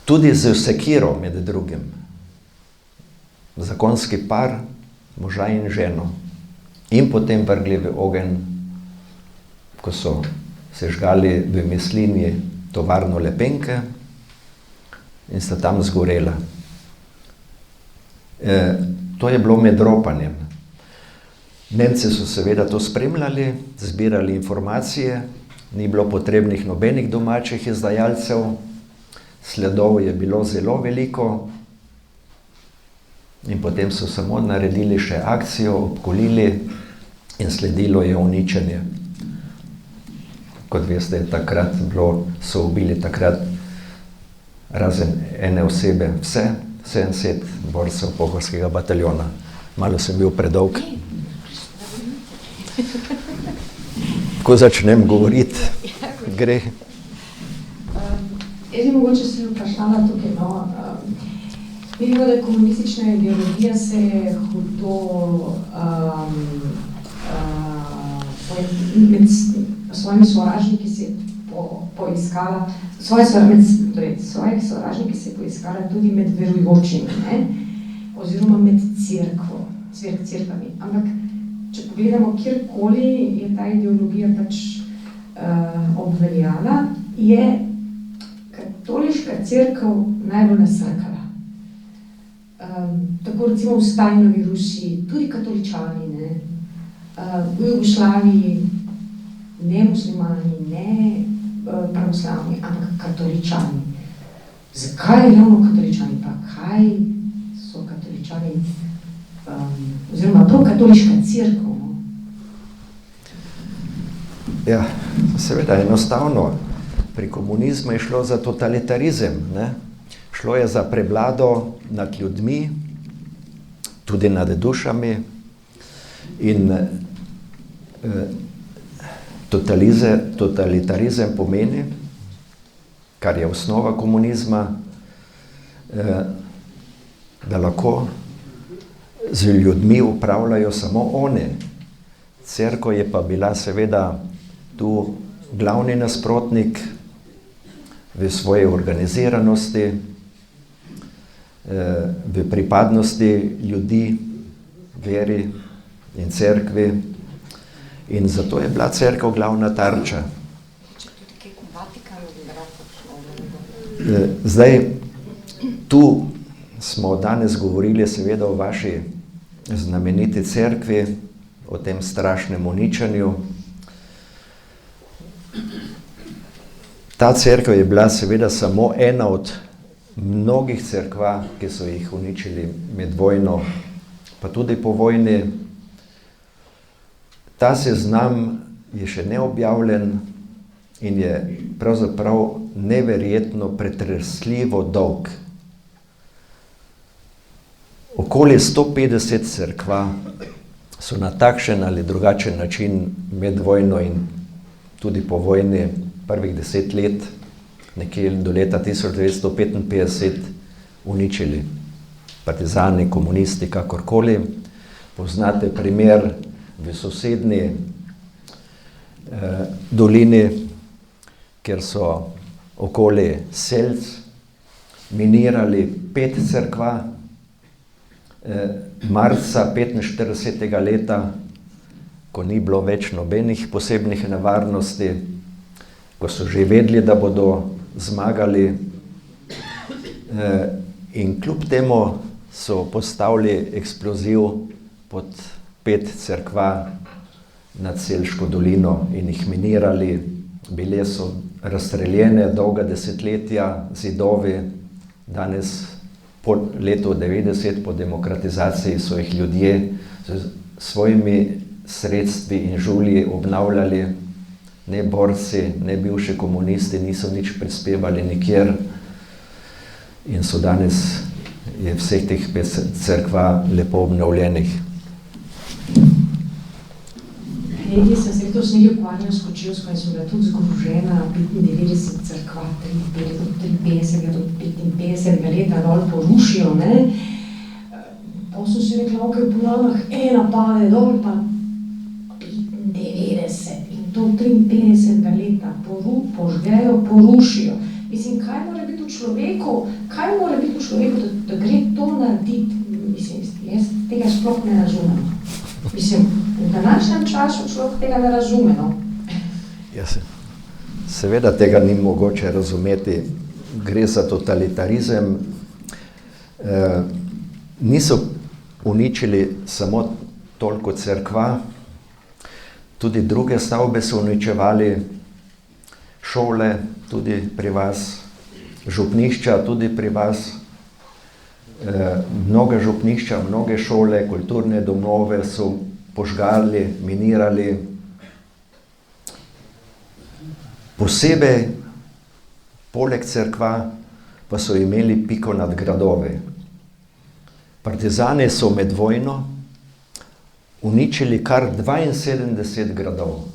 D: Tudi z sekiro med drugim. Zakonski par, moža in ženo. In potem vrgli v ogenj, ko so sežgali v Mislinji tovarno lepenke in sta tam zgorela. To je bilo med ropanjem. Nemci so seveda to spremljali, zbirali informacije, ni bilo potrebnih nobenih domačih izdajalcev, sledov je bilo zelo veliko in potem so samo naredili še akcijo, obkolili in sledilo je uničenje. Kot veste, takrat so ubili takrat razen ene osebe vse, 70 borcev pohorskega bataljona. Malo sem bil predolg. Ko začnem govoriti, gre.
C: Jaz bi mogoče se vprašala tukaj, vidimo, da komunistična ideologija se je hudo med svojimi sovražniki se poiskala, svojih sovražniki se poiskala tudi med verujočimi, oziroma med cerkvami. Ampak, če pogledamo, kjerkoli je ta ideologija pač obveljala, je katoliška cerkev najbolj nasrkala. Tako recimo v Stalinovi Rusiji, tudi katoličani, v Jugoslaviji, ne muslimani, ne pravoslavni, ampak katoličani. Zakaj ravno katoličani? Pa kaj so katoličani, oziroma prav katoliška cerkev?
D: Ja, seveda, enostavno. Pri komunizmu je šlo za totalitarizem, ne? Šlo je za prevlado nad ljudmi, tudi nad dušami in totalitarizem pomeni, kar je osnova komunizma, da lahko z ljudmi upravljajo samo oni. Cerkev je pa bila seveda tu glavni nasprotnik v svoji organiziranosti, v pripadnosti ljudi, veri in cerkvi. In zato je bila cerkev glavna tarča. Zdaj, tu smo danes govorili seveda o vaši znameniti cerkvi, o tem strašnem uničenju. Ta cerkev je bila seveda samo ena od mnogih cerkva, ki so jih uničili med vojno, pa tudi po vojni. Ta seznam je še neobjavljen in je pravzaprav neverjetno pretresljivo dolg. Okoli 150 cerkva so na takšen ali drugačen način med vojno in tudi po vojni prvih 10 let, nekje do leta 1955, uničili. Partizani, komunisti, kakorkoli. Poznate primer v sosednji dolini, kjer so okoli Selc minirali 5 cerkva, marca 45. leta, ko ni bilo več nobenih posebnih nevarnosti, ko so že vedeli, da bodo zmagali, in kljub temu so postavili eksploziv pod 5 cerkva nad Selško dolino in jih minirali. Bile so razstreljene dolga desetletja, zidovi. Danes, po letu 90, po demokratizaciji, so jih ljudje s svojimi sredstvi in žulji obnavljali. Ne borci, ne bivši komunisti niso nič prispevali nikjer in so danes je vseh teh 5 cerkva lepo obnovljenih.
C: Jaz sem se letos nekaj ukvarjala s Kočevsko in sem bila tudi zgrožena. 95 cerkva, 53 do 55 leta dol porušijo, ne. Pa sem si rekla, ok, po navah ena pade dol, pa 95 in to 53 leta požgejo, porušijo. Mislim, kaj mora biti v človeku, da gre to narediti? Mislim, jaz tega sploh ne razumem. Mislim, v današnjem času človek tega ne razume, no.
D: Seveda tega ni mogoče razumeti. Gre za totalitarizem. Niso uničili samo toliko cerkva, tudi druge stavbe so uničevali, šole tudi pri vas, župnišča tudi pri vas. Mnoga župnišča, mnoge šole, kulturne domove so požgali, minirali. Posebej, poleg cerkva, pa so imeli piko nad gradove. Partizani so med vojno uničili kar 72 gradov.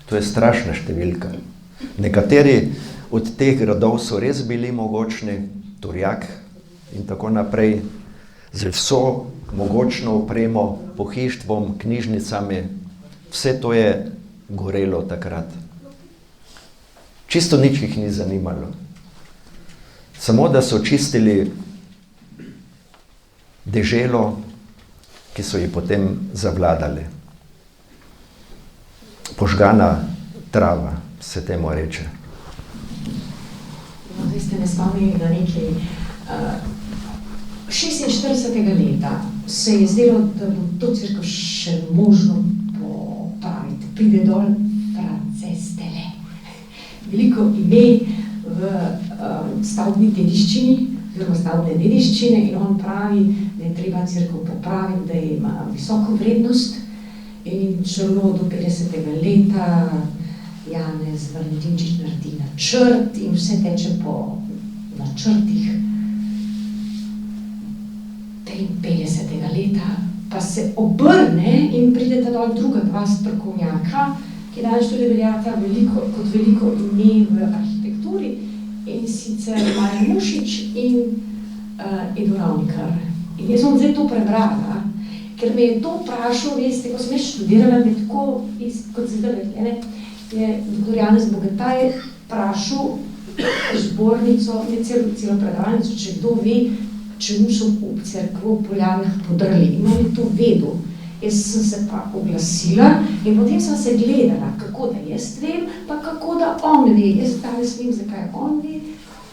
D: To je strašna številka. Nekateri od teh gradov so res bili mogočni, Turjak in tako naprej, z vso mogočno opremo, pohištvom, knjižnicami. Vse to je gorelo takrat. Čisto nič jih ni zanimalo. Samo da so čistili deželo, ki so ji potem zavladali. Požgana trava se temu reče.
C: No, zdaj ste me spomnili na nekaj. 46. leta se je zdelo, da bo to cerkev še možno popraviti. Pride dol Francestele. Veliko ime v stavbni dediščini, oziroma stavbne dediščine, in on pravi, da je treba cerkev popraviti, da ima visoko vrednost, in šele do 50. leta Janez Valentinčič naredi načrt in vse teče po načrtih. 53. leta pa se obrne in prideta dol druga dva strokovnjaka, ki danes tudi veljata kot veliko ime v arhitekturi, in sicer Marjan Mušič in Edo Ravnikar. In jaz sem zdaj to prebrala, ker me je to vprašal, veste, ko sem študirala, tako, kot se zdaj je dr. Janez Bogataj vprašal zbornico, ne celo predavalnico, če kdo ve, čemu so v cerkvo v Poljanah podrli. In on je to vedel. Jaz sem se pa oglasila in potem sem se gledala, kako da jaz vem, pa kako da on ve. Jaz danes vem, zakaj on ve,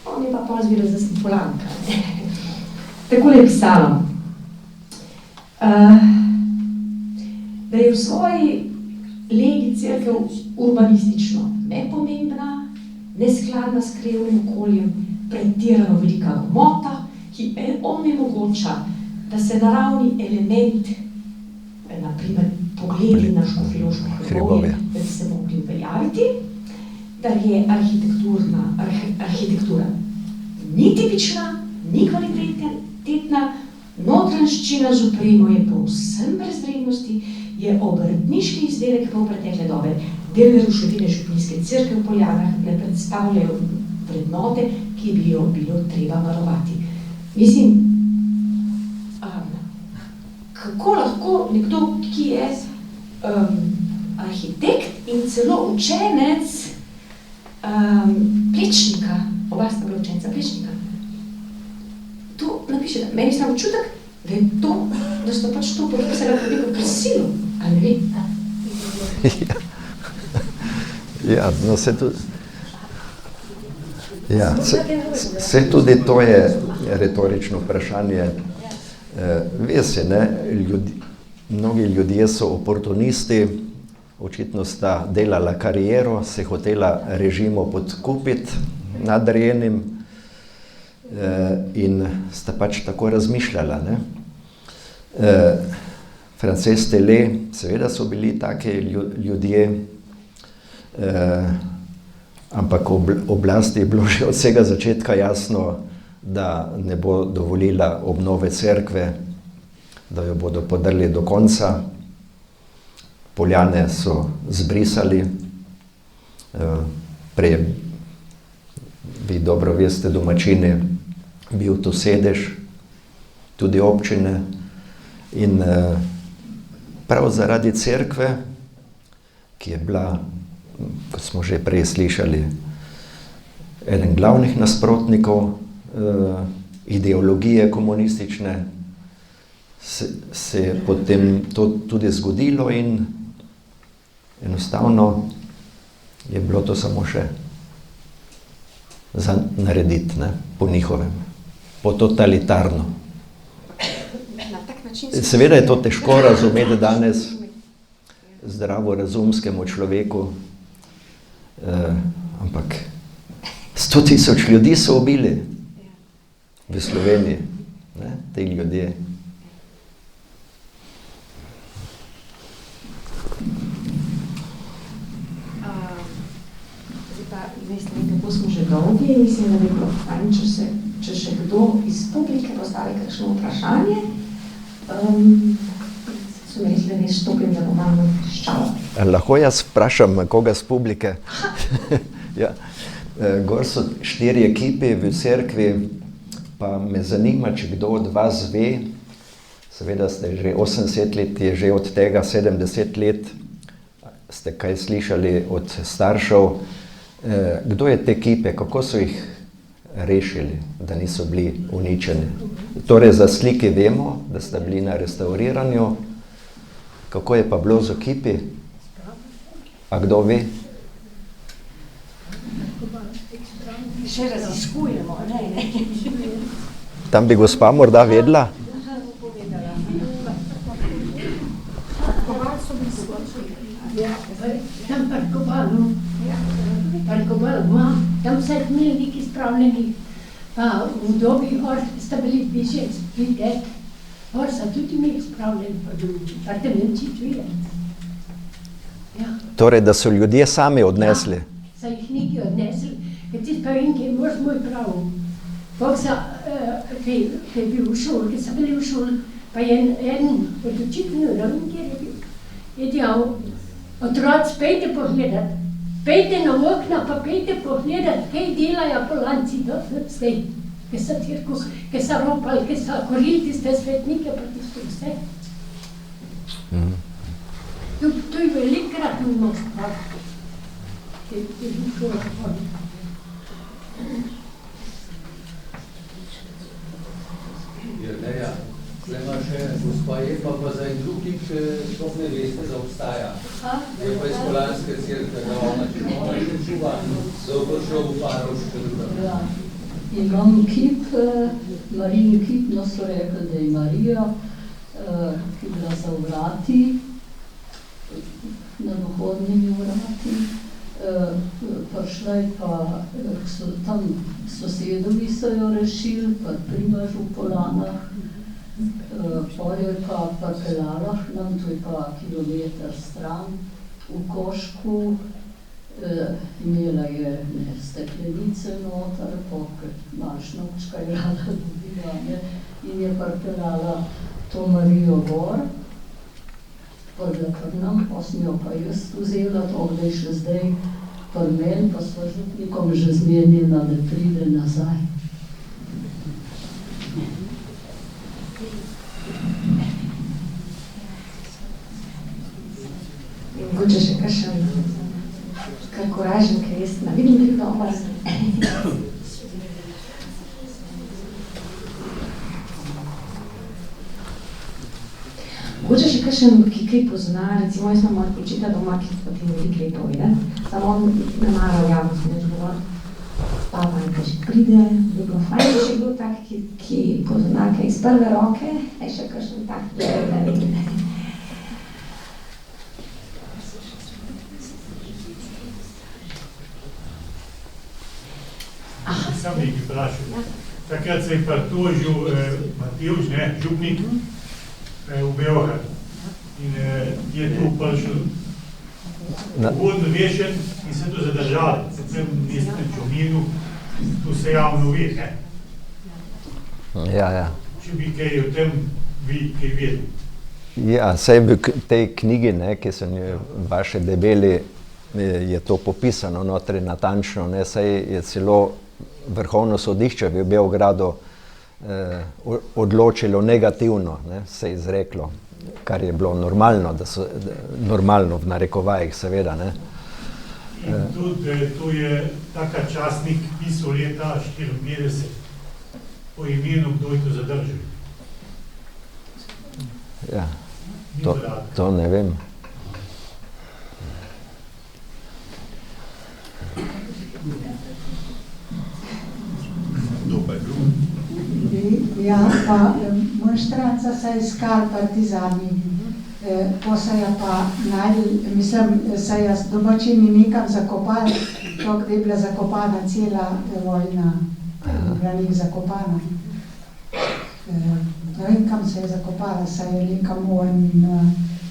C: on je pa pozbira, da sem Polanka. Takole je pisalo. Da je v svoji legi cerkev urbanistično nepomembna, neskladna s krajevnim okoljem, pretirano velika gmota, ki onemogoča, da se naravni element, naprimer pogledi na Škofjeloško hribovje, da bi se mogli uveljaviti, da je arhitektura ni tipična, ni kvalitetna, notranjščina z opremo je povsem brez vrednosti, je obrtniški izdelek polpretekle dobe. Delne ruševine župnijske cerkve v Poljanah ne predstavljajo vrednote, ki bi jo bilo treba varovati. Mislim, kako lahko nekdo, ki je arhitekt in celo učenec Plečnika, oba sta bila učenca Plečnika, to napiše, meni je sam občutek, da je to, da so pač to profesora pobegel prisilu, ali ne vem?
D: Ja, no se tudi... Ja, se tudi to je retorično vprašanje. Ves je, ne, mnogi ljudje so oportunisti, očitno sta delala kariero, se hotela režimu podkupiti nadrejenim in sta pač tako razmišljala. Ne. Frances Tele, seveda so bili take ljudje, ampak oblasti je bilo že od vsega začetka jasno, da ne bo dovolila obnove cerkve, da jo bodo podrli do konca. Poljane so zbrisali. Prej, vi dobro veste, domačini, bil tu sedež, tudi občine. In prav zaradi cerkve, ki je bila, kot smo že prej slišali, eden glavnih nasprotnikov ideologije komunistične, se je potem to tudi zgodilo in enostavno je bilo to samo še za narediti, ne, po njihovem, po totalitarno. Seveda je to težko razumeti danes zdravorazumskemu človeku, ampak 100.000 ljudi so ubili v Sloveniji, ne, te ljudje.
C: Kako smo že dolgi, mislim, da bi bilo fajn, če še kdo iz publike postavi kakšno vprašanje. So mi rekli, da ne stopim, da bom malo ščala.
D: Lahko jaz vprašam koga z publike? Ja. Gor so 4 ekipi v cerkvi, pa me zanima, če kdo od vas ve, seveda ste že 80 let, je že od tega 70 let, ste kaj slišali od staršev, kdo je te ekipe, kako so jih rešili, da niso bili uničeni. Torej za slike vemo, da sta bili na restauriranju, kako je pa bilo z ekipi? A kdo ve?
E: Še raziskujemo, ne?
D: Tam bi gospa morda vedela?
E: Tam parkovalu ima, tam so imeli neki spravljeni, pa v dobi gor sta bili više splitek, gor so tudi imeli spravljeni, pa drugi, pa te Nemci čuje. Ja.
D: Torej, da so ljudje sami odnesli?
E: Ja, so jih neki odnesli, ker ti pa vem, ki je mož moj prav. Bog so, ki je bil v šoli, ki so bili v šoli, pa je en od učiteljev, ne vem, kjer je bil, je dejal, otroci, pejte pogledat, pejte na okna, pa pejte pogledat, kaj delajo Polanci do zdaj, ki so tirku, ki so ropali, ki so korili tiste svetnike, pa tisto vse. To je velikrat množstvo, ki je bil šolo.
A: Jerneja, zdaj ima še gospa Epa, pa za en drugi, ki sploh ne veste, da obstaja. Je pa iz Polanske cerkve, da ona še čuva, da bo šel v Parovške.
F: Ja. Imam kip, Marijin kip, no so rekli, da je Marija, ki je bila za vrati, nad vhodnimi vrati. prišla je pa, tam sosedovi so jo rešili, pa Primažu v Polanah, pol jo je pa pripeljala k nam, to je pa kilometer stran, v Košku, imela je steklenice noter, malo šnopčka je rada dobila, in je pripeljala to Marijo gor, podla pri nam, pa sem jo pa jaz vzela, to da je še zdaj pri meni, pa sva župnikom že zmenila, da pride nazaj.
C: Mogoče še kakšen koražen, ker jaz ne vidim bil dober. Mogoče še kakšen, ki kaj pozna, recimo jaz imam mojega očeta doma, ki potem veliko kaj povedati, samo on ne mara v javnosti, neč govori, papa nekaj še pride, bi bilo fajn, če še bil tak, ki pozna kaj iz prve roke, je še kakšen tak, da vidim.
G: Sam nekaj vprašal. Takrat se je pritožil Matevž, župnik, v Beograd. In je tu prišel uvodno rešen in se tu zadržali. V tem mestnem Čominu, tu se javno ve, ne?
D: Ja.
G: Če bi kaj o tem vi kaj vedeli.
D: Ja, saj v tej knjigi, ki sem jo vaše debeli, je to popisano notri natančno, saj je celo Vrhovno sodišče v Beogradu odločilo negativno, se je izreklo, kar je bilo normalno, normalno v narekovajih seveda.
G: In tudi tu je taka časnik pisal leta 54 po imenu, kdo je to zadržal.
D: Ja, to ne vem.
H: Ja, pa monštranca se je iskal partizani, to se je pa najdel, mislim, se je domačini nekam zakopali, to, kde je bila zakopana cela vojna, bila njih zakopana. Ne vem, kam se je zakopala, se je nekam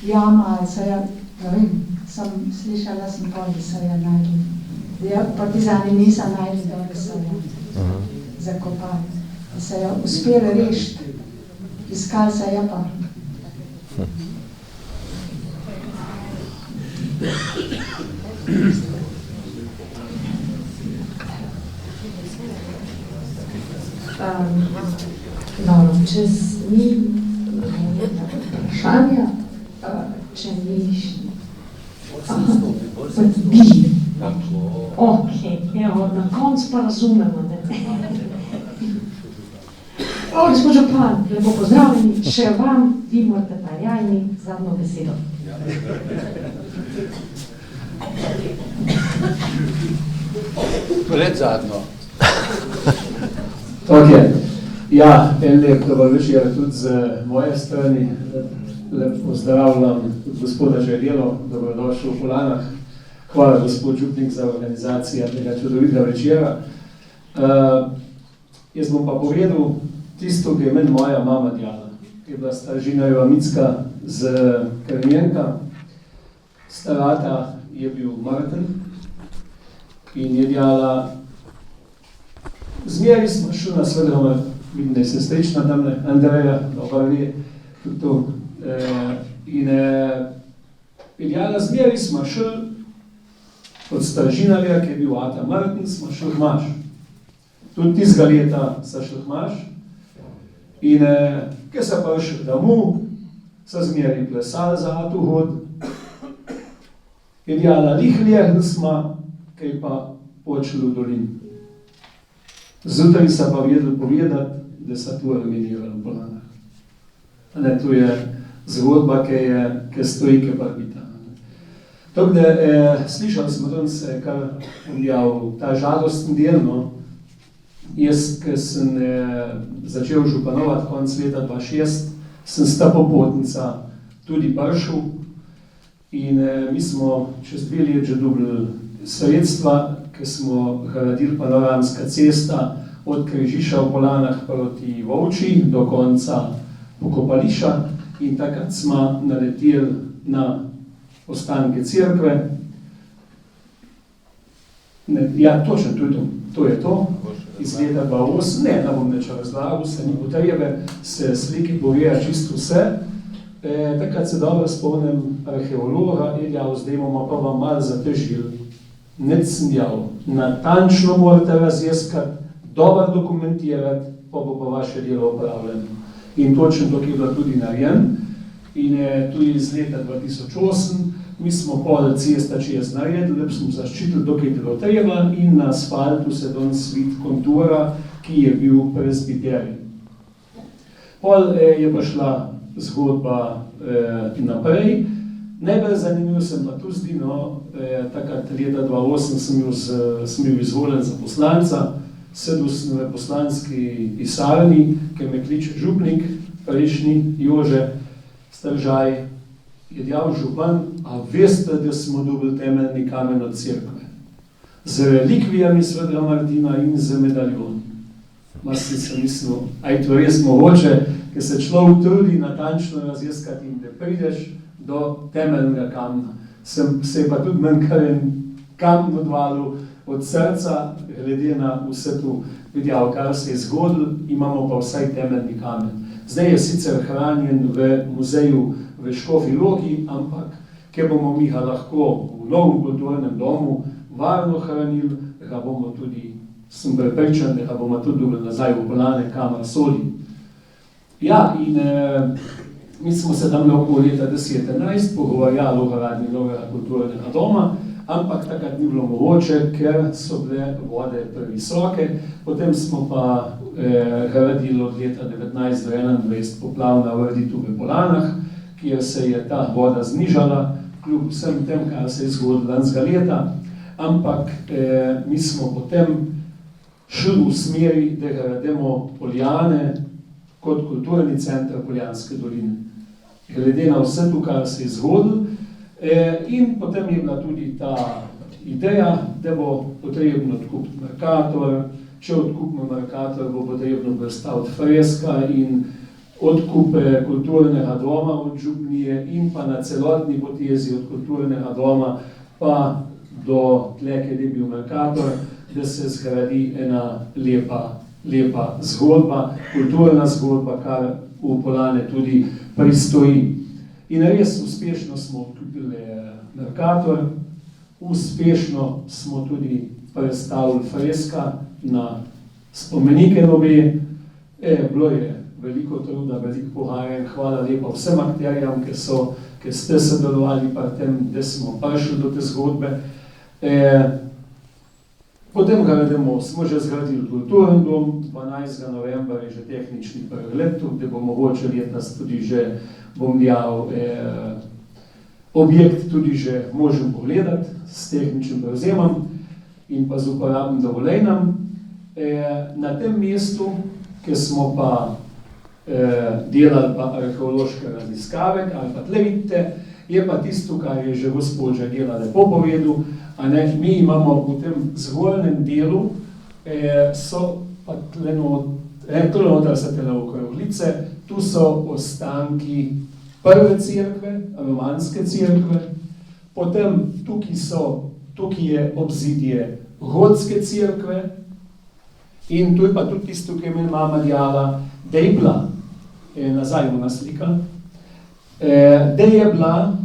H: jama, ali se je, ne vem, sem slišala, sem pa, da se je najdel. Partizani niso najdli, da se je zakopali. Se je uspelo rešiti, iskal se je pa.
C: Dobro, čez ni vprašanja, če ni bi. Evo, na koncu pa razumemo, gospod župan, lepo pozdravljeni, še vam, vi morate pa jajni zadnjo besedo.
A: Pred zadnjo.
I: Ok, ja, en lep dober večer tudi z moje strani. Lep pozdravljam gospoda Željelo, dobrodošel v Polanah. Hvala gospod župnik za organizacijo tega čudovitega večera. Jaz bom pa povedal tisto, ki je meni moja mama delala, ki je bila Stražina Jovamicka z Krnjenka. Starata je bil mrten in je delala, zmeri smo šli na Svedrome, vidim, da je sestrična tamle, Andreja, dobro ve, tudi to. In je delala, zmeri smo šli od Stražinarja, ki je bil ata mrten, smo šli Hmaš. Tudi tistega leta so šli Hmaš. In ko so prišli domov, so zmeri plesali za atu hod. Je delala lihljeh smo, kaj pa počeli v dolin. Zjutraj so pa vedeli povedati, da so tu eliminirali v Polanah. To je zgodba, ki stoji, ki pa bita. Tako da slišali smo danes, kar objavil ta žalosten del, Jaz, ko sem začel županovati konec leta 2006, sem s ta popotnica tudi prišel in mi smo čez 2 let že dobili sredstva, ki smo gradili panoramska cesta od križišča v Polanah proti Volči do konca pokopališča in takrat smo naleteli na ostanke cerkve. Ja, točno, to je to. Iz leta 2008, ne bom neč razlagal, se ni potrebe, se sliki poveja čisto vse. Takrat se dobro spomnim arheologa, Ilja, zdaj bomo pa vam malo zatežili. Nič sem djal. Natančno morate raziskati, dobro dokumentirati, pa bo pa vaše delo opravljeno. In točno to, ki je bilo tudi narejen. In tudi iz leta 2008 mi smo pol cesta čez naredili, da smo zaščitili, dokaj je bilo treba, in na asfaltu se danes vidi kontura, ki je bil presbiterij. Pol je pa šla zgodba naprej. Najbolj zanimiv sem pa tu zdi, takrat leta 2008 sem bil izvoljen za poslanca, sedel sem v poslanski pisarni, ki me kliče župnik, prejšnji Jože Stržaj, je djal župan, a veste, da smo dobili temeljni kamen od cerkve. Z relikvijami Svetega Martina in z medaljon. Masli sem mislil, a je to res mogoče, ker se človek trudi natančno raziskati in da prideš do temeljnega kamna. Se pa tudi manj kar en kamen odvalil od srca, glede na vse tu vidjal, kar se je zgodil, imamo pa vsaj temeljni kamen. Zdaj je sicer hranjen v muzeju v Škofji Loki, ampak ker bomo mi ga lahko v novem kulturnem domu varno hranili, ga bomo tudi, sem prepričan, da ga bomo tudi dobili nazaj v Polane, kamor sodi. Ja, in mi smo se tam okoli leta 2011 pogovarjali o gradnji novega kulturnega doma, ampak takrat ni bilo mogoče, ker so bile vode previsoke. Potem smo pa gradili od leta 19 do 21 poplavna vrditu v Polanah, kjer se je ta voda znižala, kljub vsem tem, kar se je zgodilo lanskega leta, ampak mi smo potem šli v smeri, da gradimo Poljane kot kulturni center Poljanske doline. Glede na vse to, kar se je zgodilo, in potem je bila tudi ta ideja, da bo potrebno odkupiti Mercator, če odkupimo Mercator, bo potrebno postaviti freska in odkupe kulturnega doma od župnije in pa na celotni potezi od kulturnega doma pa do tle, kjer je bil Mercator, da se zgradi ena lepa zgodba, kulturna zgodba, kar v Polane tudi pristoji. In res uspešno smo odkupili Mercator, uspešno smo tudi predstavili freska na spomenike nove, bilo je veliko truda, veliko pogajanj, hvala lepa vsem akterjam, ki ste sodelovali pri tem, da smo prišli do te zgodbe. Potem smo že zgradili kulturni dom, 12. novembra je že tehnični pregled, da bo mogoče letos tudi že, bom dejal, objekt tudi že možem pogledati s tehničnim prevzemom in pa z uporabnim dovoljenjem. Na tem mestu, ki smo pa delali pa arheološke raziskave, ali pa tle vidite, je pa tisto, kar je že gospod že dela lepo povedal, mi imamo v tem zgornjem delu, so pa tle noter se tele okroglice, tu so ostanki prve cerkve, romanske cerkve, potem tukaj je obzidje gotske cerkve in tu je pa tudi tisto, ki je meni mama dejala, da je bila, nazaj ona slika, da je bila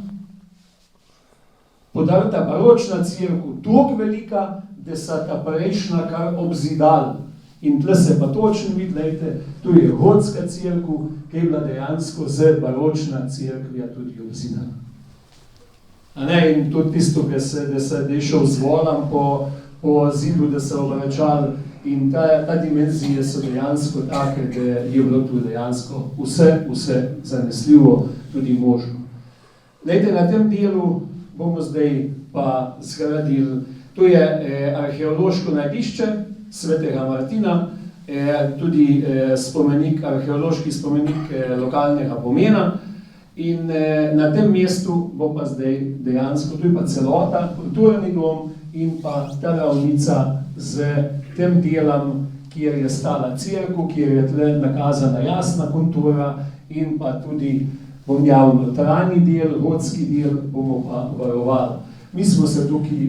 I: podarta baročna cerkev toliko velika, da so ta prejšnja kar obzidali. In tle se pa točno vidi, gledajte, tu je gotska cerkev, ki je bila dejansko z baročna cerkvja tudi obzidana. In tudi tisto, da je šel z volom po zidu, da so obračali, in ta dimenzije so dejansko take, da je bilo tu dejansko vse zanesljivo, tudi možno. Glejte, na tem delu bomo zdaj pa zgradili, tu je arheološko najdišče Svetega Martina, tudi arheološki spomenik lokalnega pomena, in na tem mestu bo pa zdaj dejansko, tu je pa celota, kulturni dom in pa ta ravnica z tem delom, kjer je stala cerkev, kjer je tle nakazana jasna kontura in pa tudi notranji del, gotski del bomo pa varovali. Mi smo se tukaj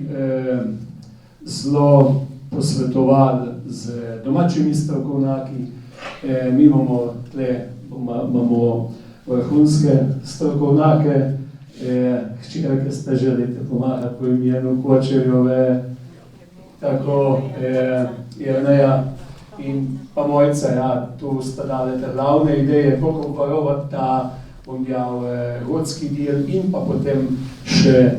I: zelo posvetovali z domačimi strokovnjaki, mi imamo vrhunske strokovnjake, hčerke ste želite pomagati po imenu Kočerjove, tako Jerneja in pa Mojca, ja, tu sta dali te glavne ideje, kako varovati ta gotski del in pa potem še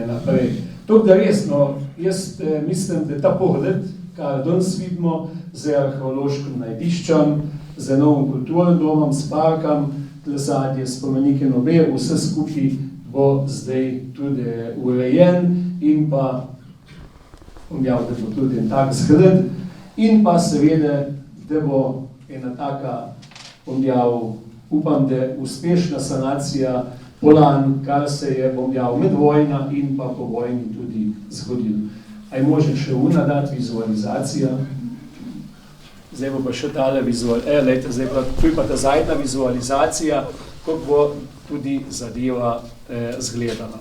I: naprej. Tako da resno, jaz mislim, da ta pogled, kar danes vidimo z arheološkim najdiščem, z novim kulturnim domom, s parkom, zadnje spomenike Nobe, vse skupaj bo zdaj tudi urejen in pa da bo tudi en tak zgled in pa seveda, da bo ena taka, upam, da uspešna sanacija Polan, kar se je med vojna in pa po vojni tudi zgodilo. Aj može še dati vizualizacija. Zdaj bo pa še tale vizualizacija, zdaj pa ta zadnja vizualizacija, kako bo tudi zadeva zgledala.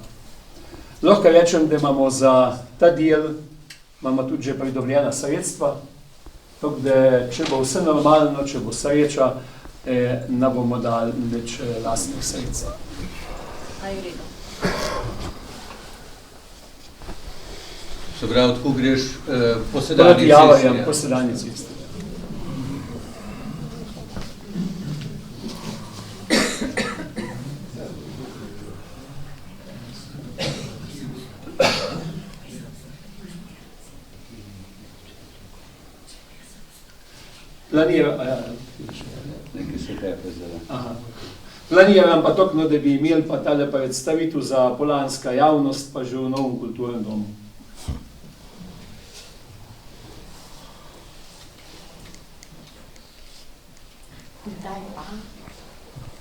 I: Lahko rečem, da imamo za ta del, imamo tudi že pridobljena sredstva, tako da če bo vse normalno, če bo sreča, ne bomo dali več lastnih sredstev.
A: Se pravi, tako greš po sedanji cesti?
I: Po sedanji cesti. Planiram pa tokno, da bi imeli pa tale predstavitev za polanska javnost pa že v novem kulturnem domu.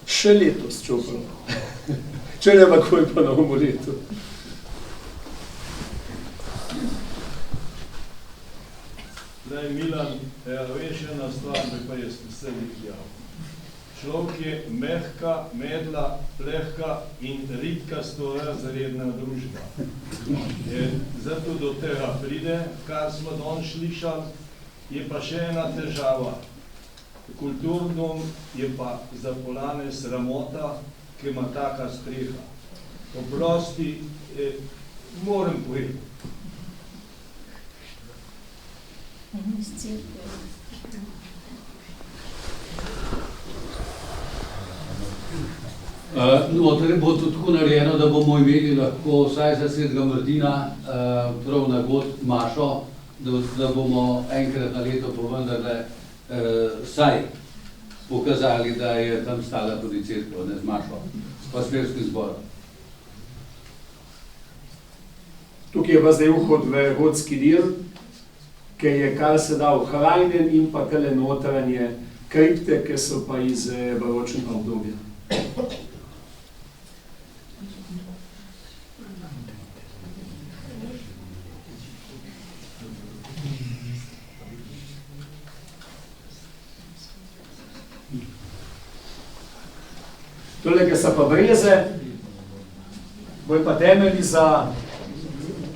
I: Še letos, čupam. Če ne pa koj pa novemu letu.
J: Zdaj, Milan, veš ena stvar, bi pa jaz vse videl. Človek je mehka, medla, plehka in ridkasto razredna družba. Zato do tega pride, kar smo danes slišali, je pa še ena težava. Kulturnom je pa za Polane sramota, ki ima taka streha. Oprosti, moram povedati.
A: Torej bo to tako narejeno, da bomo imeli lahko vsaj za Svetega Martina prav na god mašo, da bomo enkrat na leto vendarle vsaj pokazali, da je tam stala tudi cerkev, ne z mašo, pa s pevskim zborom.
I: Tukaj je pa zdaj vhod v gotski del, ki je kar se da ohranjen in pa tele notranje kripte, ki so pa iz baročnega obdobja. Tole, ki so pa breze, bojo pa temelji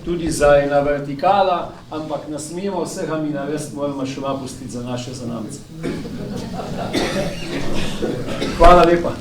I: tudi za ena vertikala, ampak ne smemo vsega mi narediti, moramo še pustiti za naše zanamce. Hvala lepa.